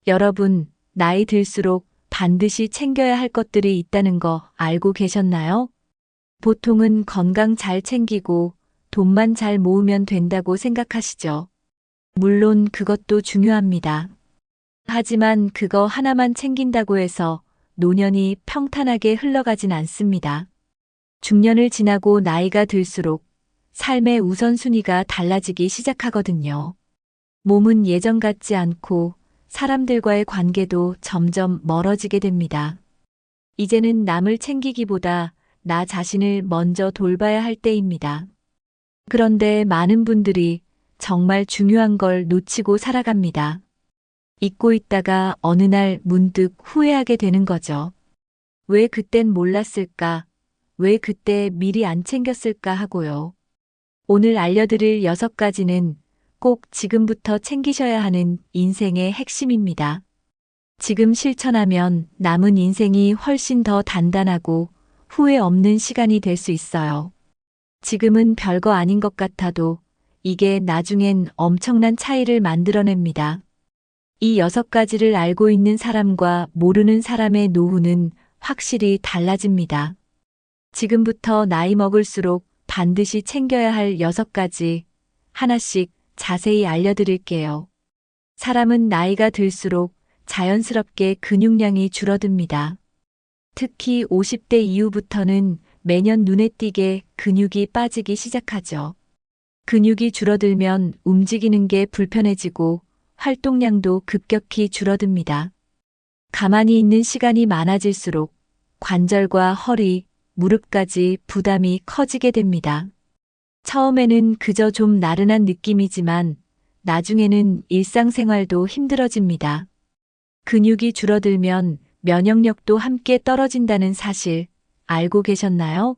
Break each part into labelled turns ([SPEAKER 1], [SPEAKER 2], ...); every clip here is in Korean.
[SPEAKER 1] 여러분, 나이 들수록 반드시 챙겨야 할 것들이 있다는 거 알고 계셨나요? 보통은 건강 잘 챙기고 돈만 잘 모으면 된다고 생각하시죠. 물론 그것도 중요합니다. 하지만 그거 하나만 챙긴다고 해서 노년이 평탄하게 흘러가진 않습니다. 중년을 지나고 나이가 들수록 삶의 우선순위가 달라지기 시작하거든요. 몸은 예전 같지 않고 사람들과의 관계도 점점 멀어지게 됩니다. 이제는 남을 챙기기보다 나 자신을 먼저 돌봐야 할 때입니다. 그런데 많은 분들이 정말 중요한 걸 놓치고 살아갑니다. 잊고 있다가 어느 날 문득 후회하게 되는 거죠. 왜 그땐 몰랐을까? 왜 그때 미리 안 챙겼을까 하고요. 오늘 알려드릴 6가지는 꼭 지금부터 챙기셔야 하는 인생의 핵심입니다. 지금 실천하면 남은 인생이 훨씬 더 단단하고 후회 없는 시간이 될 수 있어요. 지금은 별거 아닌 것 같아도 이게 나중엔 엄청난 차이를 만들어냅니다. 이 6가지를 알고 있는 사람과 모르는 사람의 노후는 확실히 달라집니다. 지금부터 나이 먹을수록 반드시 챙겨야 할 6가지 하나씩 자세히 알려드릴게요. 사람은 나이가 들수록 자연스럽게 근육량이 줄어듭니다. 특히 50대 이후부터는 매년 눈에 띄게 근육이 빠지기 시작하죠. 근육이 줄어들면 움직이는 게 불편해지고 활동량도 급격히 줄어듭니다. 가만히 있는 시간이 많아질수록 관절과 허리, 무릎까지 부담이 커지게 됩니다. 처음에는 그저 좀 나른한 느낌이지만 나중에는 일상생활도 힘들어집니다. 근육이 줄어들면 면역력도 함께 떨어진다는 사실 알고 계셨나요?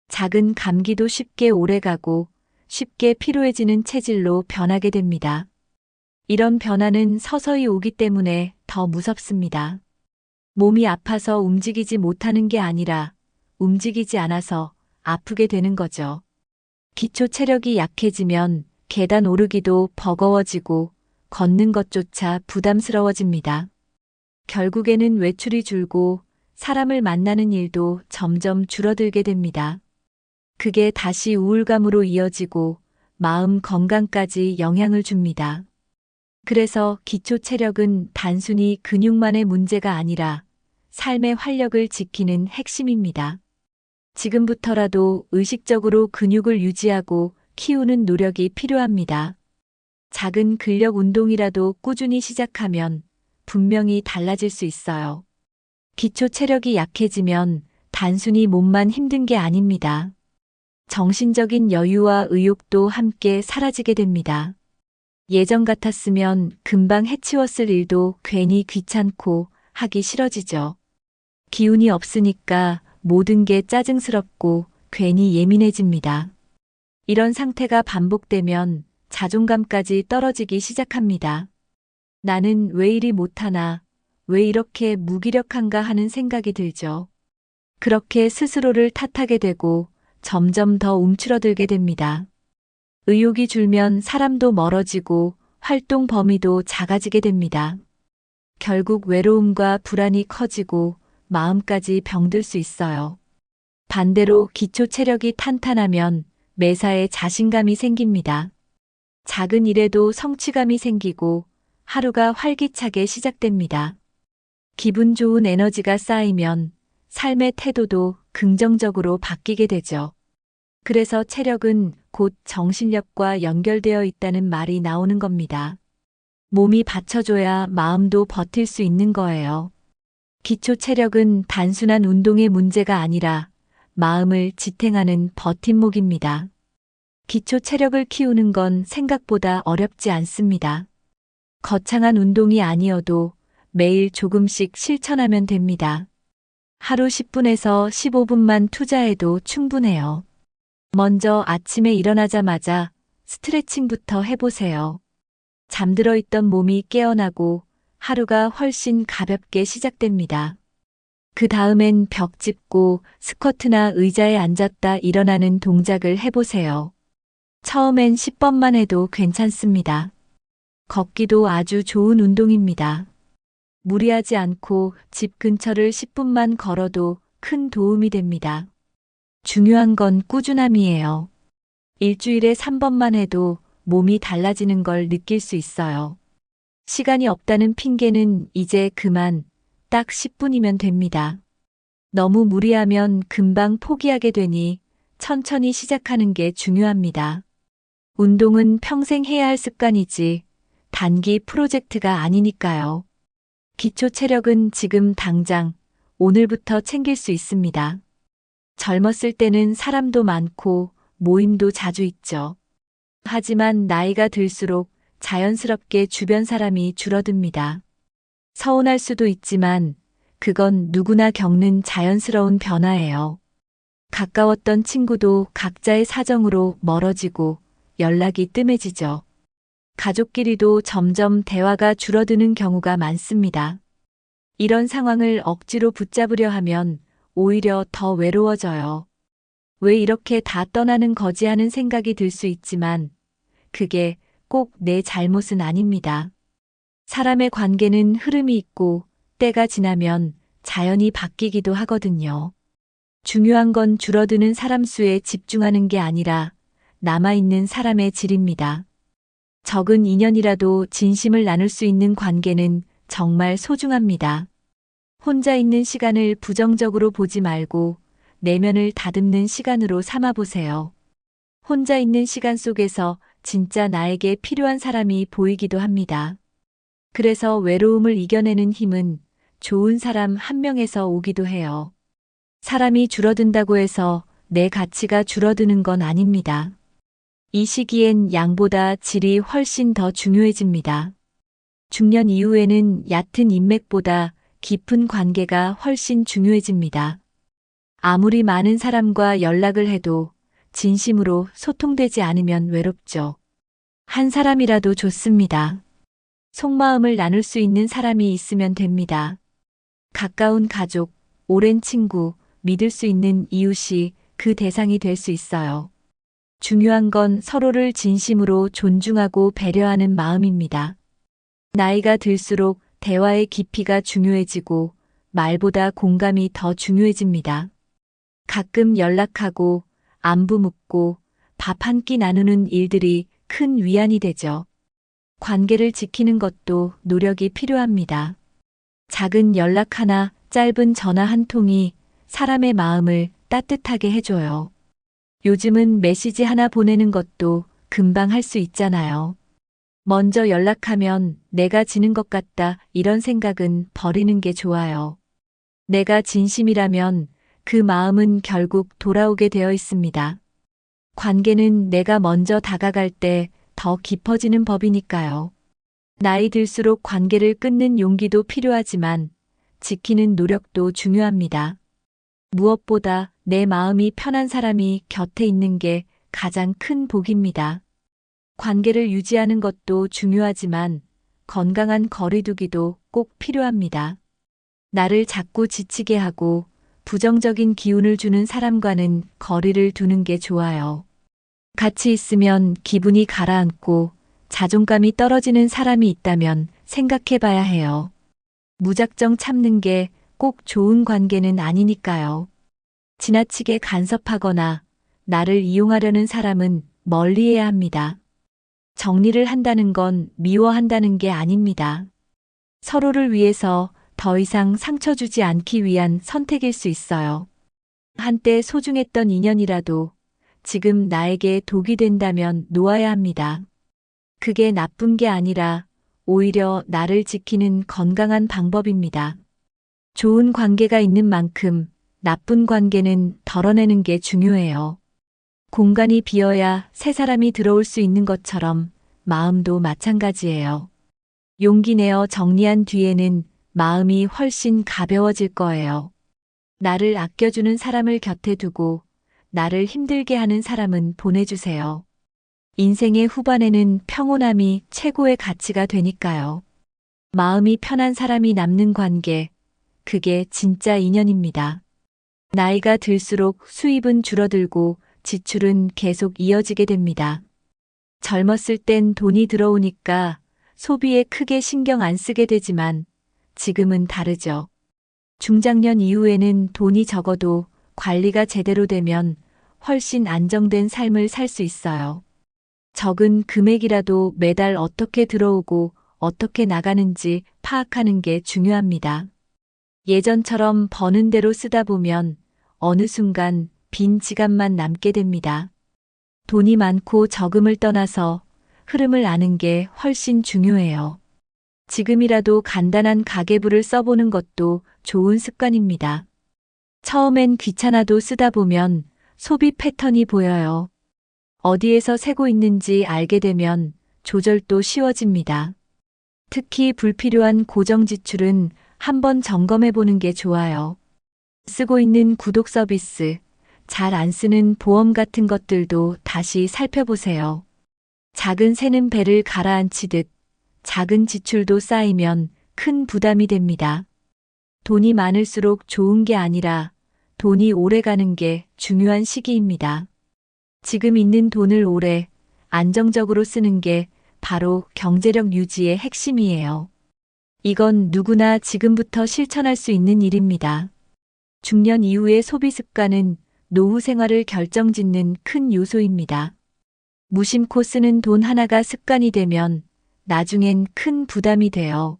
[SPEAKER 1] 작은 감기도 쉽게 오래가고 쉽게 피로해지는 체질로 변하게 됩니다. 이런 변화는 서서히 오기 때문에 더 무섭습니다. 몸이 아파서 움직이지 못하는 게 아니라 움직이지 않아서 아프게 되는 거죠. 기초 체력이 약해지면 계단 오르기도 버거워지고 걷는 것조차 부담스러워집니다. 결국에는 외출이 줄고 사람을 만나는 일도 점점 줄어들게 됩니다. 그게 다시 우울감으로 이어지고 마음 건강까지 영향을 줍니다. 그래서 기초 체력은 단순히 근육만의 문제가 아니라 삶의 활력을 지키는 핵심입니다. 지금부터라도 의식적으로 근육을 유지하고 키우는 노력이 필요합니다. 작은 근력 운동이라도 꾸준히 시작하면 분명히 달라질 수 있어요. 기초 체력이 약해지면 단순히 몸만 힘든 게 아닙니다. 정신적인 여유와 의욕도 함께 사라지게 됩니다. 예전 같았으면 금방 해치웠을 일도 괜히 귀찮고 하기 싫어지죠. 기운이 없으니까 모든 게 짜증스럽고 괜히 예민해집니다. 이런 상태가 반복되면 자존감까지 떨어지기 시작합니다. 나는 왜 이리 못하나, 왜 이렇게 무기력한가 하는 생각이 들죠. 그렇게 스스로를 탓하게 되고 점점 더 움츠러들게 됩니다. 의욕이 줄면 사람도 멀어지고 활동 범위도 작아지게 됩니다. 결국 외로움과 불안이 커지고 마음까지 병들 수 있어요. 반대로 기초 체력이 탄탄하면 매사에 자신감이 생깁니다. 작은 일에도 성취감이 생기고 하루가 활기차게 시작됩니다. 기분 좋은 에너지가 쌓이면 삶의 태도도 긍정적으로 바뀌게 되죠. 그래서 체력은 곧 정신력과 연결되어 있다는 말이 나오는 겁니다. 몸이 받쳐줘야 마음도 버틸 수 있는 거예요. 기초 체력은 단순한 운동의 문제가 아니라 마음을 지탱하는 버팀목입니다. 기초 체력을 키우는 건 생각보다 어렵지 않습니다. 거창한 운동이 아니어도 매일 조금씩 실천하면 됩니다. 하루 10분에서 15분만 투자해도 충분해요. 먼저 아침에 일어나자마자 스트레칭부터 해보세요. 잠들어 있던 몸이 깨어나고 하루가 훨씬 가볍게 시작됩니다. 그 다음엔 벽 짚고 스쿼트나 의자에 앉았다 일어나는 동작을 해보세요. 처음엔 10번만 해도 괜찮습니다. 걷기도 아주 좋은 운동입니다. 무리하지 않고 집 근처를 10분만 걸어도 큰 도움이 됩니다. 중요한 건 꾸준함이에요. 일주일에 3번만 해도 몸이 달라지는 걸 느낄 수 있어요. 시간이 없다는 핑계는 이제 그만, 딱 10분이면 됩니다. 너무 무리하면 금방 포기하게 되니 천천히 시작하는 게 중요합니다. 운동은 평생 해야 할 습관이지 단기 프로젝트가 아니니까요. 기초 체력은 지금 당장 오늘부터 챙길 수 있습니다. 젊었을 때는 사람도 많고 모임도 자주 있죠. 하지만 나이가 들수록 자연스럽게 주변 사람이 줄어듭니다. 서운할 수도 있지만 그건 누구나 겪는 자연스러운 변화예요. 가까웠던 친구도 각자의 사정으로 멀어지고 연락이 뜸해지죠. 가족끼리도 점점 대화가 줄어드는 경우가 많습니다. 이런 상황을 억지로 붙잡으려 하면 오히려 더 외로워져요. 왜 이렇게 다 떠나는 거지 하는 생각이 들 수 있지만 그게 꼭 내 잘못은 아닙니다. 사람의 관계는 흐름이 있고 때가 지나면 자연히 바뀌기도 하거든요. 중요한 건 줄어드는 사람 수에 집중하는 게 아니라 남아있는 사람의 질입니다. 적은 인연이라도 진심을 나눌 수 있는 관계는 정말 소중합니다. 혼자 있는 시간을 부정적으로 보지 말고 내면을 다듬는 시간으로 삼아보세요. 혼자 있는 시간 속에서 진짜 나에게 필요한 사람이 보이기도 합니다. 그래서 외로움을 이겨내는 힘은 좋은 사람 한 명에서 오기도 해요. 사람이 줄어든다고 해서 내 가치가 줄어드는 건 아닙니다. 이 시기엔 양보다 질이 훨씬 더 중요해집니다. 중년 이후에는 얕은 인맥보다 깊은 관계가 훨씬 중요해집니다. 아무리 많은 사람과 연락을 해도 진심으로 소통되지 않으면 외롭죠. 한 사람이라도 좋습니다. 속마음을 나눌 수 있는 사람이 있으면 됩니다. 가까운 가족, 오랜 친구, 믿을 수 있는 이웃이 그 대상이 될 수 있어요. 중요한 건 서로를 진심으로 존중하고 배려하는 마음입니다. 나이가 들수록 대화의 깊이가 중요해지고 말보다 공감이 더 중요해집니다. 가끔 연락하고 안부 묻고 밥 한 끼 나누는 일들이 큰 위안이 되죠. 관계를 지키는 것도 노력이 필요합니다. 작은 연락 하나, 짧은 전화 한 통이 사람의 마음을 따뜻하게 해줘요. 요즘은 메시지 하나 보내는 것도 금방 할 수 있잖아요. 먼저 연락하면 내가 지는 것 같다 이런 생각은 버리는 게 좋아요. 내가 진심이라면 그 마음은 결국 돌아오게 되어 있습니다. 관계는 내가 먼저 다가갈 때 더 깊어지는 법이니까요. 나이 들수록 관계를 끊는 용기도 필요하지만 지키는 노력도 중요합니다. 무엇보다 내 마음이 편한 사람이 곁에 있는 게 가장 큰 복입니다. 관계를 유지하는 것도 중요하지만 건강한 거리두기도 꼭 필요합니다. 나를 자꾸 지치게 하고 부정적인 기운을 주는 사람과는 거리를 두는 게 좋아요. 같이 있으면 기분이 가라앉고 자존감이 떨어지는 사람이 있다면 생각해 봐야 해요. 무작정 참는 게 꼭 좋은 관계는 아니니까요. 지나치게 간섭하거나 나를 이용하려는 사람은 멀리해야 합니다. 정리를 한다는 건 미워한다는 게 아닙니다. 서로를 위해서 더 이상 상처 주지 않기 위한 선택일 수 있어요. 한때 소중했던 인연이라도 지금 나에게 독이 된다면 놓아야 합니다. 그게 나쁜 게 아니라 오히려 나를 지키는 건강한 방법입니다. 좋은 관계가 있는 만큼 나쁜 관계는 덜어내는 게 중요해요. 공간이 비어야 새 사람이 들어올 수 있는 것처럼 마음도 마찬가지예요. 용기 내어 정리한 뒤에는 마음이 훨씬 가벼워질 거예요. 나를 아껴주는 사람을 곁에 두고 나를 힘들게 하는 사람은 보내주세요. 인생의 후반에는 평온함이 최고의 가치가 되니까요. 마음이 편한 사람이 남는 관계, 그게 진짜 인연입니다. 나이가 들수록 수입은 줄어들고 지출은 계속 이어지게 됩니다. 젊었을 땐 돈이 들어오니까 소비에 크게 신경 안 쓰게 되지만 지금은 다르죠. 중장년 이후에는 돈이 적어도 관리가 제대로 되면 훨씬 안정된 삶을 살 수 있어요. 적은 금액이라도 매달 어떻게 들어오고 어떻게 나가는지 파악하는 게 중요합니다. 예전처럼 버는 대로 쓰다 보면 어느 순간 빈 지갑만 남게 됩니다. 돈이 많고 적음을 떠나서 흐름을 아는 게 훨씬 중요해요. 지금이라도 간단한 가계부를 써보는 것도 좋은 습관입니다. 처음엔 귀찮아도 쓰다 보면 소비 패턴이 보여요. 어디에서 새고 있는지 알게 되면 조절도 쉬워집니다. 특히 불필요한 고정 지출은 한번 점검해 보는 게 좋아요. 쓰고 있는 구독 서비스, 잘 안 쓰는 보험 같은 것들도 다시 살펴보세요. 작은 새는 배를 가라앉히듯 작은 지출도 쌓이면 큰 부담이 됩니다. 돈이 많을수록 좋은 게 아니라 돈이 오래 가는 게 중요한 시기입니다. 지금 있는 돈을 오래 안정적으로 쓰는 게 바로 경제력 유지의 핵심이에요. 이건 누구나 지금부터 실천할 수 있는 일입니다. 중년 이후의 소비 습관은 노후 생활을 결정짓는 큰 요소입니다. 무심코 쓰는 돈 하나가 습관이 되면 나중엔 큰 부담이 돼요.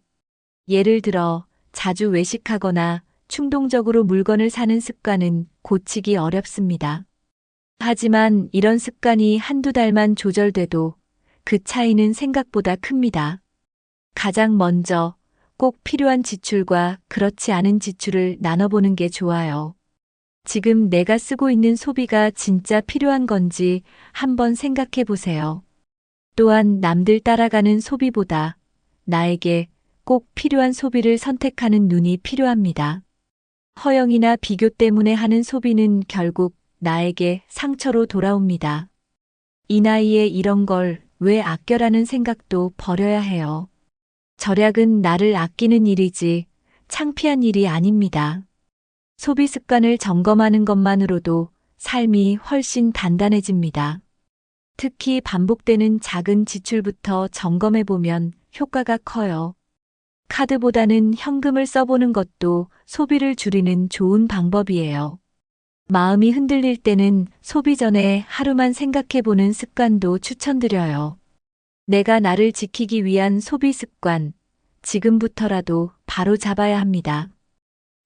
[SPEAKER 1] 예를 들어 자주 외식하거나 충동적으로 물건을 사는 습관은 고치기 어렵습니다. 하지만 이런 습관이 한두 달만 조절돼도 그 차이는 생각보다 큽니다. 가장 먼저 꼭 필요한 지출과 그렇지 않은 지출을 나눠보는 게 좋아요. 지금 내가 쓰고 있는 소비가 진짜 필요한 건지 한번 생각해 보세요. 또한 남들 따라가는 소비보다 나에게 꼭 필요한 소비를 선택하는 눈이 필요합니다. 허영이나 비교 때문에 하는 소비는 결국 나에게 상처로 돌아옵니다. 이 나이에 이런 걸 왜 아껴라는 생각도 버려야 해요. 절약은 나를 아끼는 일이지 창피한 일이 아닙니다. 소비 습관을 점검하는 것만으로도 삶이 훨씬 단단해집니다. 특히 반복되는 작은 지출부터 점검해 보면 효과가 커요. 카드보다는 현금을 써보는 것도 소비를 줄이는 좋은 방법이에요. 마음이 흔들릴 때는 소비 전에 하루만 생각해 보는 습관도 추천드려요. 내가 나를 지키기 위한 소비 습관, 지금부터라도 바로 잡아야 합니다.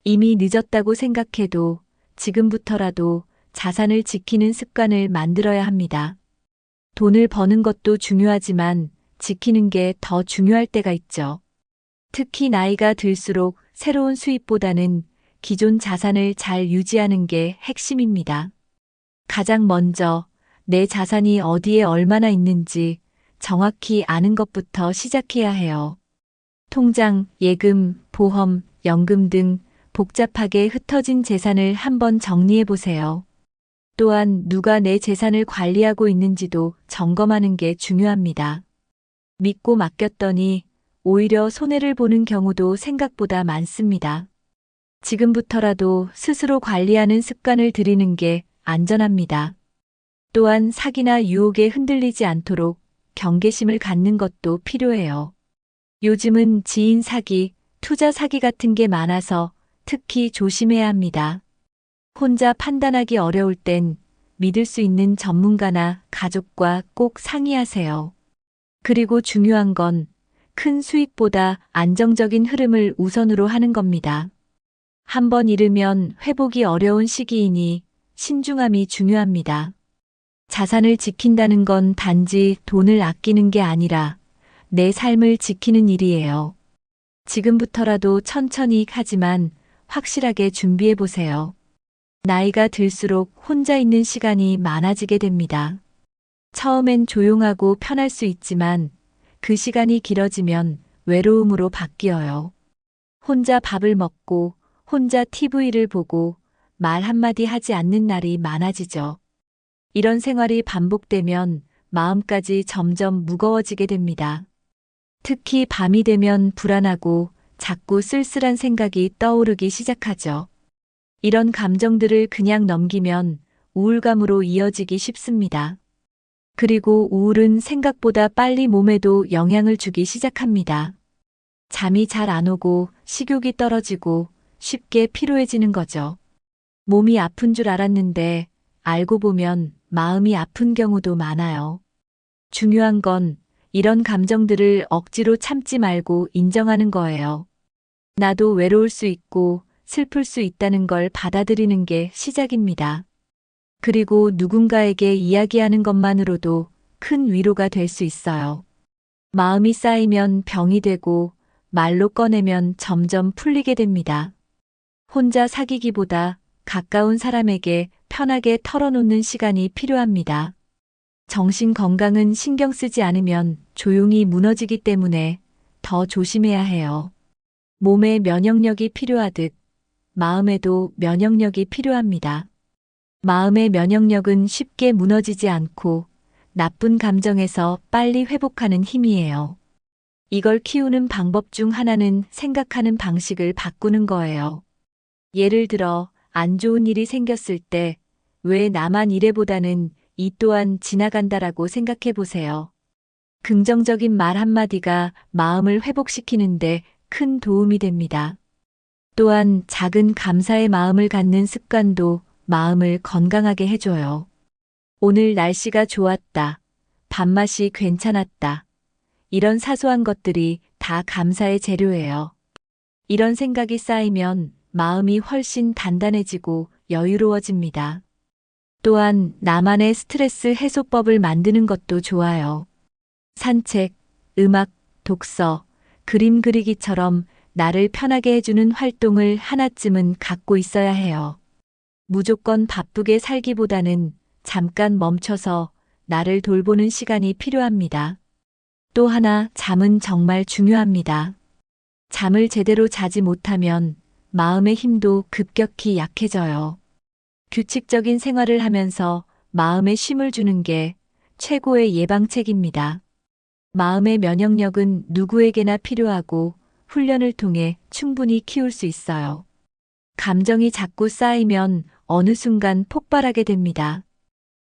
[SPEAKER 1] 이미 늦었다고 생각해도 지금부터라도 자산을 지키는 습관을 만들어야 합니다. 돈을 버는 것도 중요하지만 지키는 게 더 중요할 때가 있죠. 특히 나이가 들수록 새로운 수입보다는 기존 자산을 잘 유지하는 게 핵심입니다. 가장 먼저 내 자산이 어디에 얼마나 있는지 정확히 아는 것부터 시작해야 해요. 통장, 예금, 보험, 연금 등 복잡하게 흩어진 재산을 한번 정리해 보세요. 또한 누가 내 재산을 관리하고 있는지도 점검하는 게 중요합니다. 믿고 맡겼더니 오히려 손해를 보는 경우도 생각보다 많습니다. 지금부터라도 스스로 관리하는 습관을 들이는 게 안전합니다. 또한 사기나 유혹에 흔들리지 않도록 경계심을 갖는 것도 필요해요. 요즘은 지인 사기, 투자 사기 같은 게 많아서 특히 조심해야 합니다. 혼자 판단하기 어려울 땐 믿을 수 있는 전문가나 가족과 꼭 상의하세요. 그리고 중요한 건 큰 수익보다 안정적인 흐름을 우선으로 하는 겁니다. 한번 잃으면 회복이 어려운 시기이니 신중함이 중요합니다. 자산을 지킨다는 건 단지 돈을 아끼는 게 아니라 내 삶을 지키는 일이에요. 지금부터라도 천천히 하지만 확실하게 준비해 보세요. 나이가 들수록 혼자 있는 시간이 많아지게 됩니다. 처음엔 조용하고 편할 수 있지만 그 시간이 길어지면 외로움으로 바뀌어요. 혼자 밥을 먹고 혼자 TV를 보고 말 한마디 하지 않는 날이 많아지죠. 이런 생활이 반복되면 마음까지 점점 무거워지게 됩니다. 특히 밤이 되면 불안하고 자꾸 쓸쓸한 생각이 떠오르기 시작하죠. 이런 감정들을 그냥 넘기면 우울감으로 이어지기 쉽습니다. 그리고 우울은 생각보다 빨리 몸에도 영향을 주기 시작합니다. 잠이 잘 안 오고 식욕이 떨어지고 쉽게 피로해지는 거죠. 몸이 아픈 줄 알았는데 알고 보면 마음이 아픈 경우도 많아요. 중요한 건 이런 감정들을 억지로 참지 말고 인정하는 거예요. 나도 외로울 수 있고 슬플 수 있다는 걸 받아들이는 게 시작입니다. 그리고 누군가에게 이야기하는 것만으로도 큰 위로가 될 수 있어요. 마음이 쌓이면 병이 되고 말로 꺼내면 점점 풀리게 됩니다. 혼자 사귀기보다 가까운 사람에게 편하게 털어놓는 시간이 필요합니다. 정신 건강은 신경 쓰지 않으면 조용히 무너지기 때문에 더 조심해야 해요. 몸에 면역력이 필요하듯 마음에도 면역력이 필요합니다. 마음의 면역력은 쉽게 무너지지 않고 나쁜 감정에서 빨리 회복하는 힘이에요. 이걸 키우는 방법 중 하나는 생각하는 방식을 바꾸는 거예요. 예를 들어, 안 좋은 일이 생겼을 때, 왜 나만 이래보다는 이 또한 지나간다라고 생각해 보세요. 긍정적인 말 한마디가 마음을 회복시키는데 큰 도움이 됩니다. 또한 작은 감사의 마음을 갖는 습관도 마음을 건강하게 해줘요. 오늘 날씨가 좋았다. 밥맛이 괜찮았다. 이런 사소한 것들이 다 감사의 재료예요. 이런 생각이 쌓이면 마음이 훨씬 단단해지고 여유로워집니다. 또한 나만의 스트레스 해소법을 만드는 것도 좋아요. 산책, 음악, 독서, 그림 그리기처럼 나를 편하게 해주는 활동을 하나쯤은 갖고 있어야 해요. 무조건 바쁘게 살기보다는 잠깐 멈춰서 나를 돌보는 시간이 필요합니다. 또 하나, 잠은 정말 중요합니다. 잠을 제대로 자지 못하면 마음의 힘도 급격히 약해져요. 규칙적인 생활을 하면서 마음에 쉼을 주는 게 최고의 예방책입니다. 마음의 면역력은 누구에게나 필요하고 훈련을 통해 충분히 키울 수 있어요. 감정이 자꾸 쌓이면 어느 순간 폭발하게 됩니다.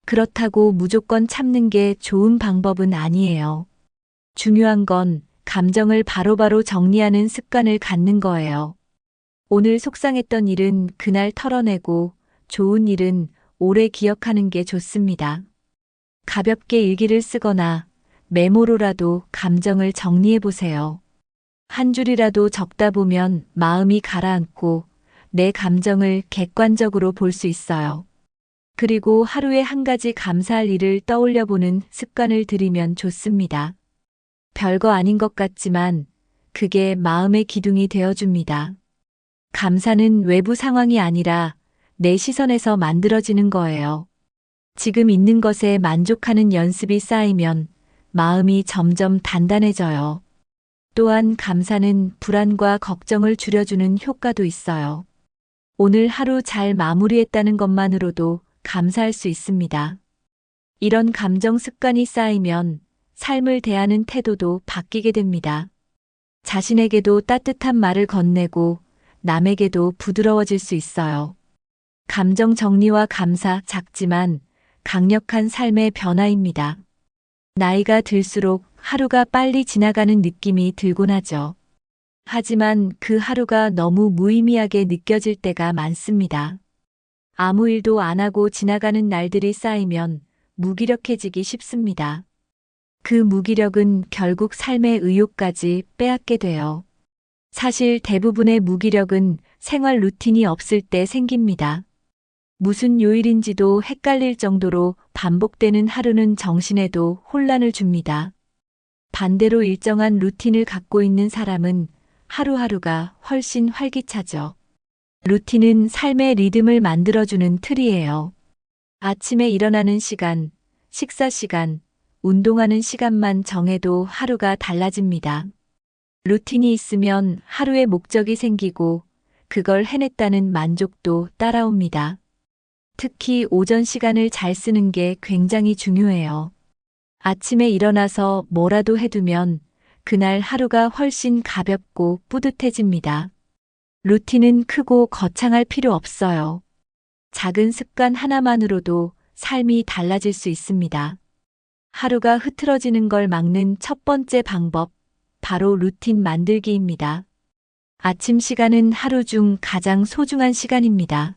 [SPEAKER 1] 그렇다고 무조건 참는 게 좋은 방법은 아니에요. 중요한 건 감정을 바로바로 정리하는 습관을 갖는 거예요. 오늘 속상했던 일은 그날 털어내고 좋은 일은 오래 기억하는 게 좋습니다. 가볍게 일기를 쓰거나 메모로라도 감정을 정리해 보세요. 한 줄이라도 적다 보면 마음이 가라앉고 내 감정을 객관적으로 볼 수 있어요. 그리고 하루에 한 가지 감사할 일을 떠올려 보는 습관을 들이면 좋습니다. 별거 아닌 것 같지만 그게 마음의 기둥이 되어줍니다. 감사는 외부 상황이 아니라 내 시선에서 만들어지는 거예요. 지금 있는 것에 만족하는 연습이 쌓이면 마음이 점점 단단해져요. 또한 감사는 불안과 걱정을 줄여주는 효과도 있어요. 오늘 하루 잘 마무리했다는 것만으로도 감사할 수 있습니다. 이런 감정 습관이 쌓이면 삶을 대하는 태도도 바뀌게 됩니다. 자신에게도 따뜻한 말을 건네고 남에게도 부드러워질 수 있어요. 감정 정리와 감사, 작지만 강력한 삶의 변화입니다. 나이가 들수록 하루가 빨리 지나가는 느낌이 들곤 하죠. 하지만 그 하루가 너무 무의미하게 느껴질 때가 많습니다. 아무 일도 안 하고 지나가는 날들이 쌓이면 무기력해지기 쉽습니다. 그 무기력은 결국 삶의 의욕까지 빼앗게 돼요. 사실 대부분의 무기력은 생활 루틴이 없을 때 생깁니다. 무슨 요일인지도 헷갈릴 정도로 반복되는 하루는 정신에도 혼란을 줍니다. 반대로 일정한 루틴을 갖고 있는 사람은 하루하루가 훨씬 활기차죠. 루틴은 삶의 리듬을 만들어주는 틀이에요. 아침에 일어나는 시간, 식사 시간, 운동하는 시간만 정해도 하루가 달라집니다. 루틴이 있으면 하루의 목적이 생기고 그걸 해냈다는 만족도 따라옵니다. 특히 오전 시간을 잘 쓰는 게 굉장히 중요해요. 아침에 일어나서 뭐라도 해두면 그날 하루가 훨씬 가볍고 뿌듯해집니다. 루틴은 크고 거창할 필요 없어요. 작은 습관 하나만으로도 삶이 달라질 수 있습니다. 하루가 흐트러지는 걸 막는 첫 번째 방법, 바로 루틴 만들기입니다. 아침 시간은 하루 중 가장 소중한 시간입니다.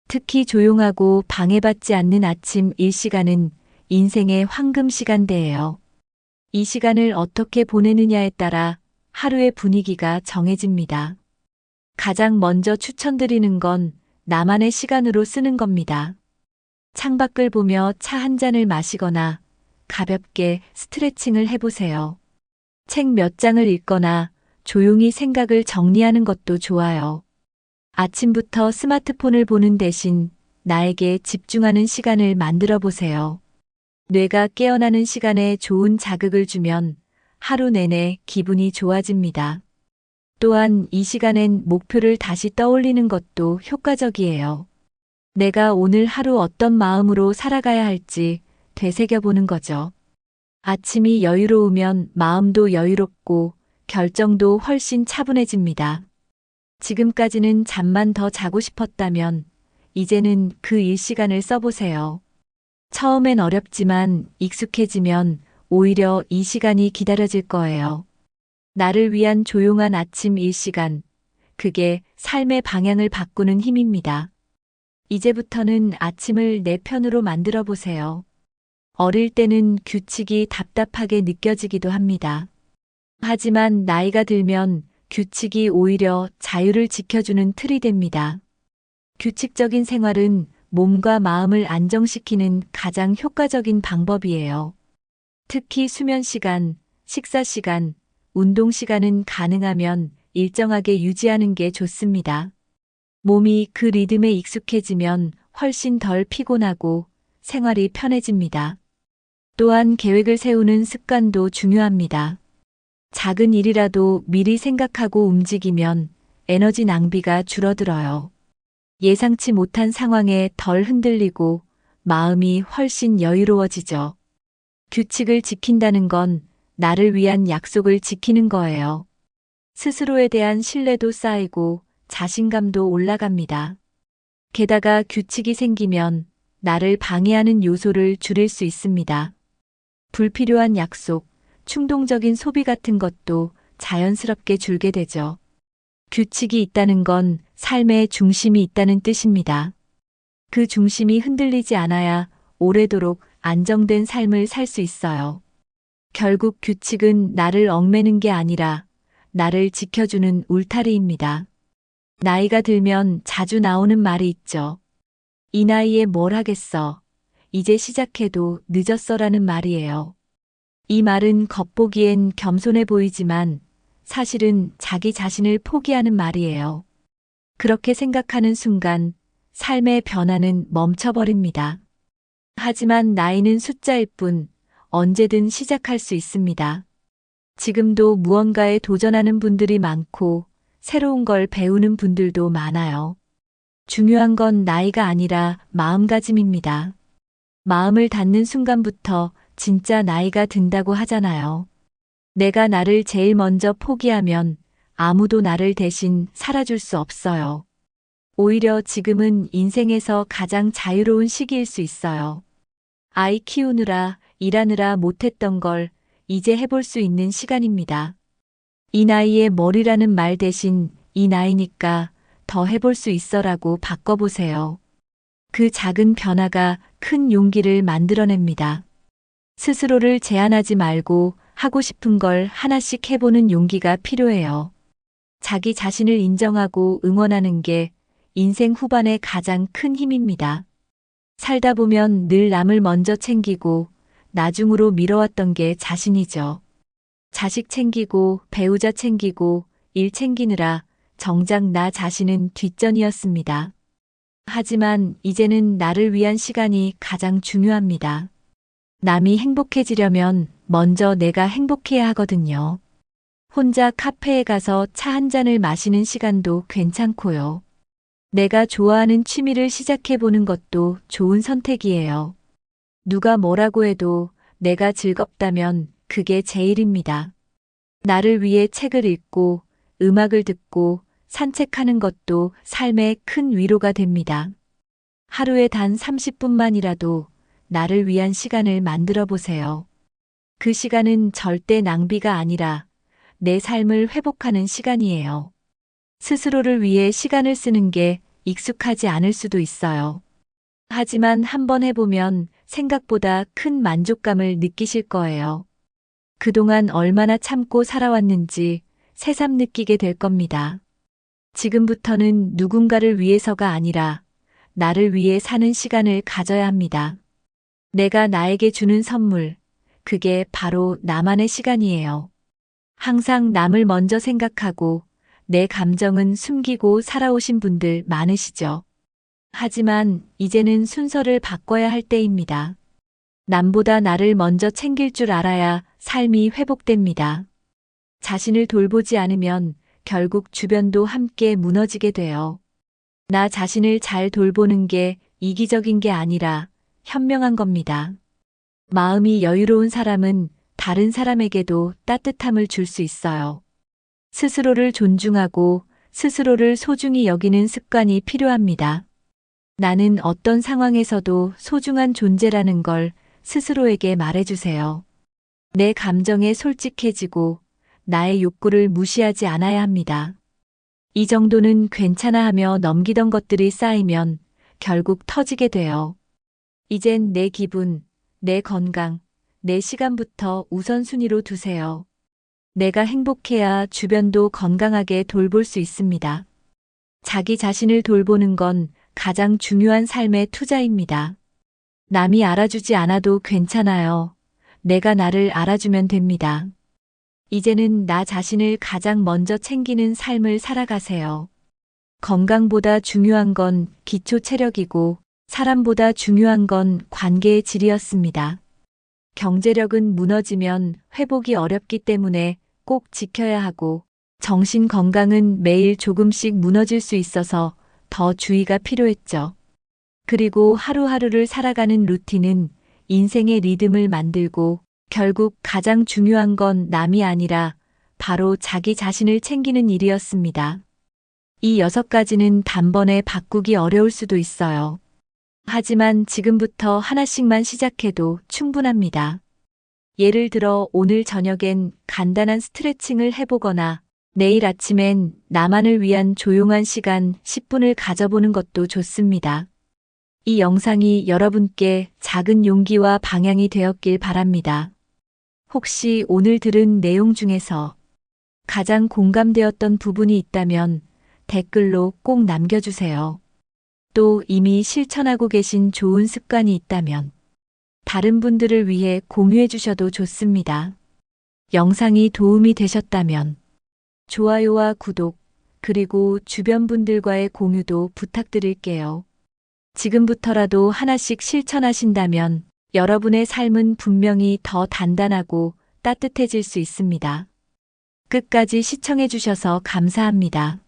[SPEAKER 1] 특히 조용하고 방해받지 않는 아침 1시간은 인생의 황금 시간대예요. 이 시간을 어떻게 보내느냐에 따라 하루의 분위기가 정해집니다. 가장 먼저 추천드리는 건 나만의 시간으로 쓰는 겁니다. 창밖을 보며 차 한 잔을 마시거나 가볍게 스트레칭을 해보세요. 책 몇 장을 읽거나 조용히 생각을 정리하는 것도 좋아요. 아침부터 스마트폰을 보는 대신 나에게 집중하는 시간을 만들어 보세요. 뇌가 깨어나는 시간에 좋은 자극을 주면 하루 내내 기분이 좋아집니다. 또한 이 시간엔 목표를 다시 떠올리는 것도 효과적이에요. 내가 오늘 하루 어떤 마음으로 살아가야 할지 되새겨보는 거죠. 아침이 여유로우면 마음도 여유롭고 결정도 훨씬 차분해집니다. 지금까지는 잠만 더 자고 싶었다면 이제는 그 일시간을 써보세요. 처음엔 어렵지만 익숙해지면 오히려 이 시간이 기다려질 거예요. 나를 위한 조용한 아침 일시간, 그게 삶의 방향을 바꾸는 힘입니다. 이제부터는 아침을 내 편으로 만들어 보세요. 어릴 때는 규칙이 답답하게 느껴지기도 합니다. 하지만 나이가 들면 규칙이 오히려 자유를 지켜주는 틀이 됩니다. 규칙적인 생활은 몸과 마음을 안정시키는 가장 효과적인 방법이에요. 특히 수면 시간, 식사 시간, 운동 시간은 가능하면 일정하게 유지하는 게 좋습니다. 몸이 그 리듬에 익숙해지면 훨씬 덜 피곤하고 생활이 편해집니다. 또한 계획을 세우는 습관도 중요합니다. 작은 일이라도 미리 생각하고 움직이면 에너지 낭비가 줄어들어요. 예상치 못한 상황에 덜 흔들리고 마음이 훨씬 여유로워지죠. 규칙을 지킨다는 건 나를 위한 약속을 지키는 거예요. 스스로에 대한 신뢰도 쌓이고 자신감도 올라갑니다. 게다가 규칙이 생기면 나를 방해하는 요소를 줄일 수 있습니다. 불필요한 약속, 충동적인 소비 같은 것도 자연스럽게 줄게 되죠. 규칙이 있다는 건 삶의 중심이 있다는 뜻입니다. 그 중심이 흔들리지 않아야 오래도록 안정된 삶을 살 수 있어요. 결국 규칙은 나를 얽매는 게 아니라 나를 지켜주는 울타리입니다. 나이가 들면 자주 나오는 말이 있죠. 이 나이에 뭘 하겠어. 이제 시작해도 늦었어라는 말이에요. 이 말은 겉보기엔 겸손해 보이지만 사실은 자기 자신을 포기하는 말이에요. 그렇게 생각하는 순간 삶의 변화는 멈춰버립니다. 하지만 나이는 숫자일 뿐 언제든 시작할 수 있습니다. 지금도 무언가에 도전하는 분들이 많고 새로운 걸 배우는 분들도 많아요. 중요한 건 나이가 아니라 마음가짐입니다. 마음을 닫는 순간부터 진짜 나이가 든다고 하잖아요. 내가 나를 제일 먼저 포기하면 아무도 나를 대신 살아줄 수 없어요. 오히려 지금은 인생에서 가장 자유로운 시기일 수 있어요. 아이 키우느라 일하느라 못했던 걸 이제 해볼 수 있는 시간입니다. 이 나이에 머리라는 말 대신 이 나이니까 더 해볼 수 있어라고 바꿔보세요. 그 작은 변화가 큰 용기를 만들어냅니다. 스스로를 제한하지 말고 하고 싶은 걸 하나씩 해보는 용기가 필요해요. 자기 자신을 인정하고 응원하는 게 인생 후반의 가장 큰 힘입니다. 살다 보면 늘 남을 먼저 챙기고 나중으로 미뤄왔던 게 자신이죠. 자식 챙기고 배우자 챙기고 일 챙기느라 정작 나 자신은 뒷전이었습니다. 하지만 이제는 나를 위한 시간이 가장 중요합니다. 남이 행복해지려면 먼저 내가 행복해야 하거든요. 혼자 카페에 가서 차 한 잔을 마시는 시간도 괜찮고요. 내가 좋아하는 취미를 시작해보는 것도 좋은 선택이에요. 누가 뭐라고 해도 내가 즐겁다면 그게 제일입니다. 나를 위해 책을 읽고 음악을 듣고 산책하는 것도 삶의 큰 위로가 됩니다. 하루에 단 30분만이라도 나를 위한 시간을 만들어 보세요. 그 시간은 절대 낭비가 아니라 내 삶을 회복하는 시간이에요. 스스로를 위해 시간을 쓰는 게 익숙하지 않을 수도 있어요. 하지만 한번 해보면 생각보다 큰 만족감을 느끼실 거예요. 그동안 얼마나 참고 살아왔는지 새삼 느끼게 될 겁니다. 지금부터는 누군가를 위해서가 아니라 나를 위해 사는 시간을 가져야 합니다. 내가 나에게 주는 선물, 그게 바로 나만의 시간이에요. 항상 남을 먼저 생각하고 내 감정은 숨기고 살아오신 분들 많으시죠? 하지만 이제는 순서를 바꿔야 할 때입니다. 남보다 나를 먼저 챙길 줄 알아야 삶이 회복됩니다. 자신을 돌보지 않으면 결국 주변도 함께 무너지게 돼요. 나 자신을 잘 돌보는 게 이기적인 게 아니라 현명한 겁니다. 마음이 여유로운 사람은 다른 사람에게도 따뜻함을 줄 수 있어요. 스스로를 존중하고 스스로를 소중히 여기는 습관이 필요합니다. 나는 어떤 상황에서도 소중한 존재라는 걸 스스로에게 말해주세요. 내 감정에 솔직해지고 나의 욕구를 무시하지 않아야 합니다. 이 정도는 괜찮아 하며 넘기던 것들이 쌓이면 결국 터지게 돼요. 이젠 내 기분, 내 건강, 내 시간부터 우선순위로 두세요. 내가 행복해야 주변도 건강하게 돌볼 수 있습니다. 자기 자신을 돌보는 건 가장 중요한 삶의 투자입니다. 남이 알아주지 않아도 괜찮아요. 내가 나를 알아주면 됩니다. 이제는 나 자신을 가장 먼저 챙기는 삶을 살아가세요. 건강보다 중요한 건 기초 체력이고 사람보다 중요한 건 관계의 질이었습니다. 경제력은 무너지면 회복이 어렵기 때문에 꼭 지켜야 하고 정신 건강은 매일 조금씩 무너질 수 있어서 더 주의가 필요했죠. 그리고 하루하루를 살아가는 루틴은 인생의 리듬을 만들고 결국 가장 중요한 건 남이 아니라 바로 자기 자신을 챙기는 일이었습니다. 이 6가지는 단번에 바꾸기 어려울 수도 있어요. 하지만 지금부터 하나씩만 시작해도 충분합니다. 예를 들어 오늘 저녁엔 간단한 스트레칭을 해보거나 내일 아침엔 나만을 위한 조용한 시간 10분을 가져보는 것도 좋습니다. 이 영상이 여러분께 작은 용기와 방향이 되었길 바랍니다. 혹시 오늘 들은 내용 중에서 가장 공감되었던 부분이 있다면 댓글로 꼭 남겨주세요. 또 이미 실천하고 계신 좋은 습관이 있다면 다른 분들을 위해 공유해 주셔도 좋습니다. 영상이 도움이 되셨다면 좋아요와 구독, 그리고 주변 분들과의 공유도 부탁드릴게요. 지금부터라도 하나씩 실천하신다면 여러분의 삶은 분명히 더 단단하고 따뜻해질 수 있습니다. 끝까지 시청해 주셔서 감사합니다.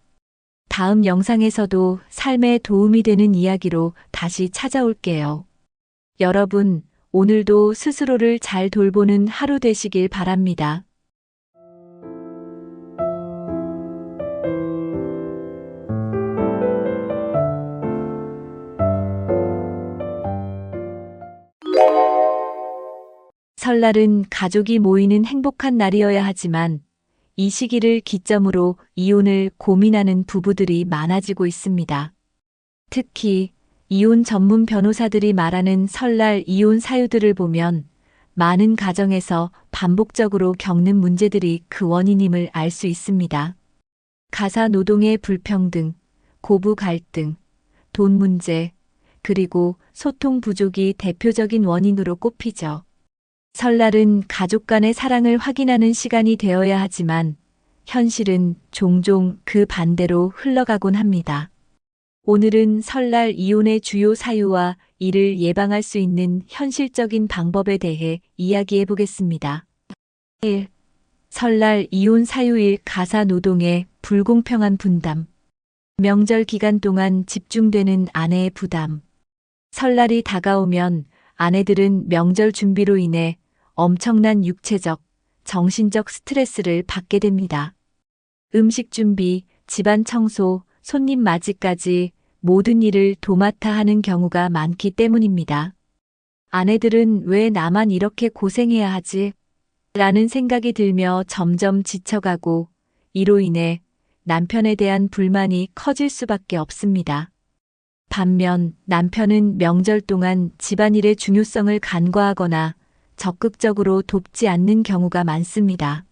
[SPEAKER 1] 다음 영상에서도 삶에 도움이 되는 이야기로 다시 찾아올게요. 여러분, 오늘도 스스로를 잘 돌보는 하루 되시길 바랍니다. 설날은 가족이 모이는 행복한 날이어야 하지만 이 시기를 기점으로 이혼을 고민하는 부부들이 많아지고 있습니다. 특히 이혼 전문 변호사들이 말하는 설날 이혼 사유들을 보면 많은 가정에서 반복적으로 겪는 문제들이 그 원인임을 알 수 있습니다. 가사 노동의 불평등, 고부 갈등, 돈 문제, 그리고 소통 부족이 대표적인 원인으로 꼽히죠. 설날은 가족 간의 사랑을 확인하는 시간이 되어야 하지만 현실은 종종 그 반대로 흘러가곤 합니다. 오늘은 설날 이혼의 주요 사유와 이를 예방할 수 있는 현실적인 방법에 대해 이야기해 보겠습니다. 1. 설날 이혼 사유 1. 가사 노동의 불공평한 분담. 명절 기간 동안 집중되는 아내의 부담. 설날이 다가오면 아내들은 명절 준비로 인해 엄청난 육체적, 정신적 스트레스를 받게 됩니다. 음식 준비, 집안 청소, 손님 맞이까지 모든 일을 도맡아 하는 경우가 많기 때문입니다. 아내들은 왜 나만 이렇게 고생해야 하지? 라는 생각이 들며 점점 지쳐가고 이로 인해 남편에 대한 불만이 커질 수밖에 없습니다. 반면 남편은 명절 동안 집안일의 중요성을 간과하거나 적극적으로 돕지 않는 경우가 많습니다.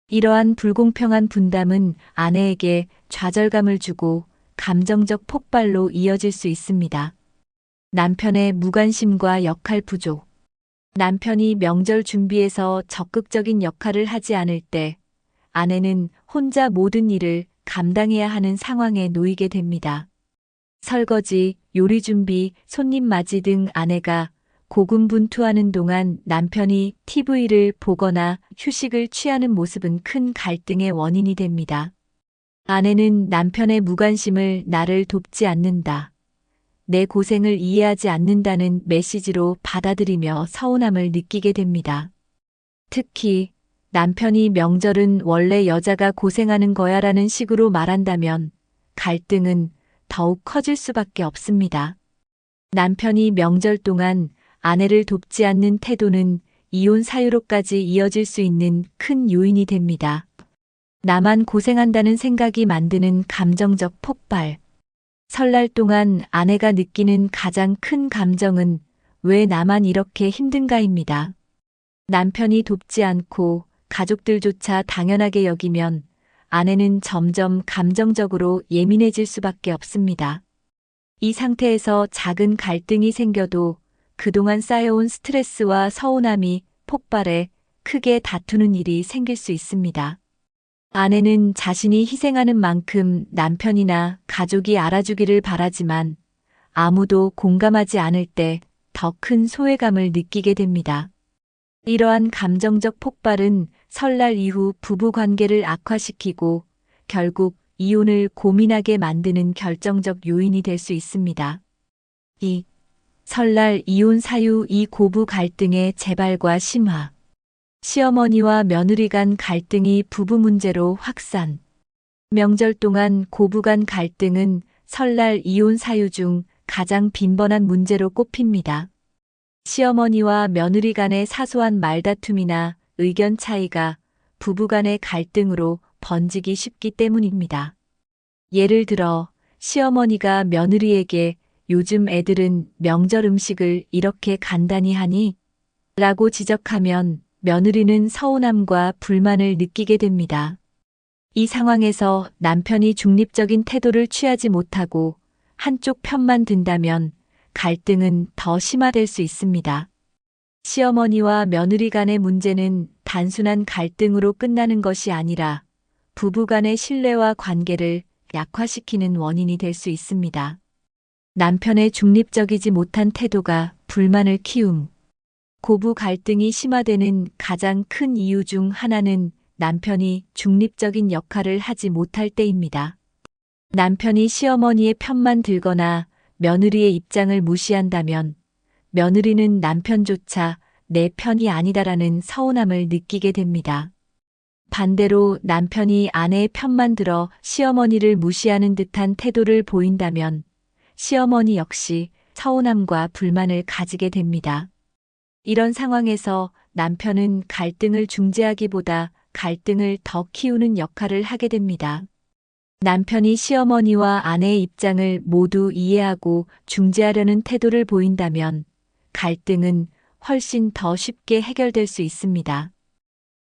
[SPEAKER 1] 이러한 불공평한 분담은 아내에게 좌절감을 주고 감정적 폭발로 이어질 수 있습니다. 남편의 무관심과 역할 부족. 남편이 명절 준비에서 적극적인 역할을 하지 않을 때 아내는 혼자 모든 일을 감당해야 하는 상황에 놓이게 됩니다. 설거지, 요리 준비, 손님 맞이 등 아내가 고군분투하는 동안 남편이 TV를 보거나 휴식을 취하는 모습은 큰 갈등의 원인이 됩니다. 아내는 남편의 무관심을 나를 돕지 않는다, 내 고생을 이해하지 않는다는 메시지로 받아들이며 서운함을 느끼게 됩니다. 특히 남편이 명절은 원래 여자가 고생하는 거야라는 식으로 말한다면 갈등은 더욱 커질 수밖에 없습니다. 남편이 명절 동안 아내를 돕지 않는 태도는 이혼 사유로까지 이어질 수 있는 큰 요인이 됩니다. 나만 고생한다는 생각이 만드는 감정적 폭발. 설날 동안 아내가 느끼는 가장 큰 감정은 왜 나만 이렇게 힘든가입니다. 남편이 돕지 않고 가족들조차 당연하게 여기면 아내는 점점 감정적으로 예민해질 수밖에 없습니다. 이 상태에서 작은 갈등이 생겨도 그동안 쌓여온 스트레스와 서운함이 폭발해 크게 다투는 일이 생길 수 있습니다. 아내는 자신이 희생하는 만큼 남편이나 가족이 알아주기를 바라지만 아무도 공감하지 않을 때 더 큰 소외감을 느끼게 됩니다. 이러한 감정적 폭발은 설날 이후 부부 관계를 악화시키고 결국 이혼을 고민하게 만드는 결정적 요인이 될 수 있습니다. 2. 설날 이혼 사유. 이 고부 갈등의 재발과 심화. 시어머니와 며느리 간 갈등이 부부 문제로 확산. 명절 동안 고부 간 갈등은 설날 이혼 사유 중 가장 빈번한 문제로 꼽힙니다. 시어머니와 며느리 간의 사소한 말다툼이나 의견 차이가 부부 간의 갈등으로 번지기 쉽기 때문입니다. 예를 들어 시어머니가 며느리에게 요즘 애들은 명절 음식을 이렇게 간단히 하니? 라고 지적하면 며느리는 서운함과 불만을 느끼게 됩니다. 이 상황에서 남편이 중립적인 태도를 취하지 못하고 한쪽 편만 든다면 갈등은 더 심화될 수 있습니다. 시어머니와 며느리 간의 문제는 단순한 갈등으로 끝나는 것이 아니라 부부 간의 신뢰와 관계를 약화시키는 원인이 될 수 있습니다. 남편의 중립적이지 못한 태도가 불만을 키움. 고부 갈등이 심화되는 가장 큰 이유 중 하나는 남편이 중립적인 역할을 하지 못할 때입니다. 남편이 시어머니의 편만 들거나 며느리의 입장을 무시한다면 며느리는 남편조차 내 편이 아니다라는 서운함을 느끼게 됩니다. 반대로 남편이 아내의 편만 들어 시어머니를 무시하는 듯한 태도를 보인다면 시어머니 역시 서운함과 불만을 가지게 됩니다. 이런 상황에서 남편은 갈등을 중재하기보다 갈등을 더 키우는 역할을 하게 됩니다. 남편이 시어머니와 아내의 입장을 모두 이해하고 중재하려는 태도를 보인다면 갈등은 훨씬 더 쉽게 해결될 수 있습니다.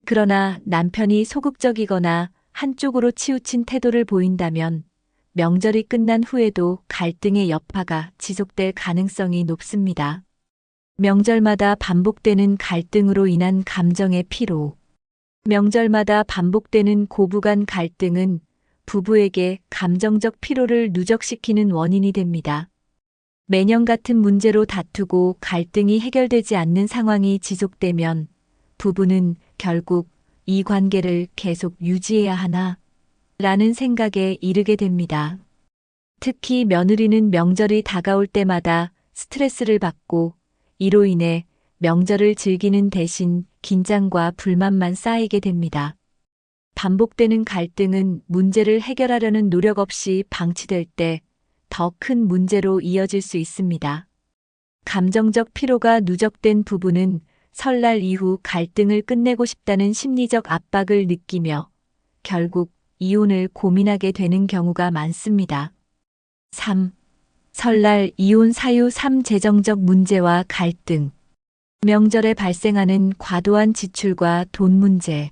[SPEAKER 1] 그러나 남편이 소극적이거나 한쪽으로 치우친 태도를 보인다면 명절이 끝난 후에도 갈등의 여파가 지속될 가능성이 높습니다. 명절마다 반복되는 갈등으로 인한 감정의 피로. 명절마다 반복되는 고부 간 갈등은 부부에게 감정적 피로를 누적시키는 원인이 됩니다. 매년 같은 문제로 다투고 갈등이 해결되지 않는 상황이 지속되면 부부는 결국 이 관계를 계속 유지해야 하나? 라는 생각에 이르게 됩니다. 특히 며느리는 명절이 다가올 때마다 스트레스를 받고 이로 인해 명절을 즐기는 대신 긴장과 불만만 쌓이게 됩니다. 반복되는 갈등은 문제를 해결하려는 노력 없이 방치될 때 더 큰 문제로 이어질 수 있습니다. 감정적 피로가 누적된 부부는 설날 이후 갈등을 끝내고 싶다는 심리적 압박을 느끼며 결국 이혼을 고민하게 되는 경우가 많습니다. 3. 설날 이혼 사유 3. 재정적 문제와 갈등. 명절에 발생하는 과도한 지출과 돈 문제.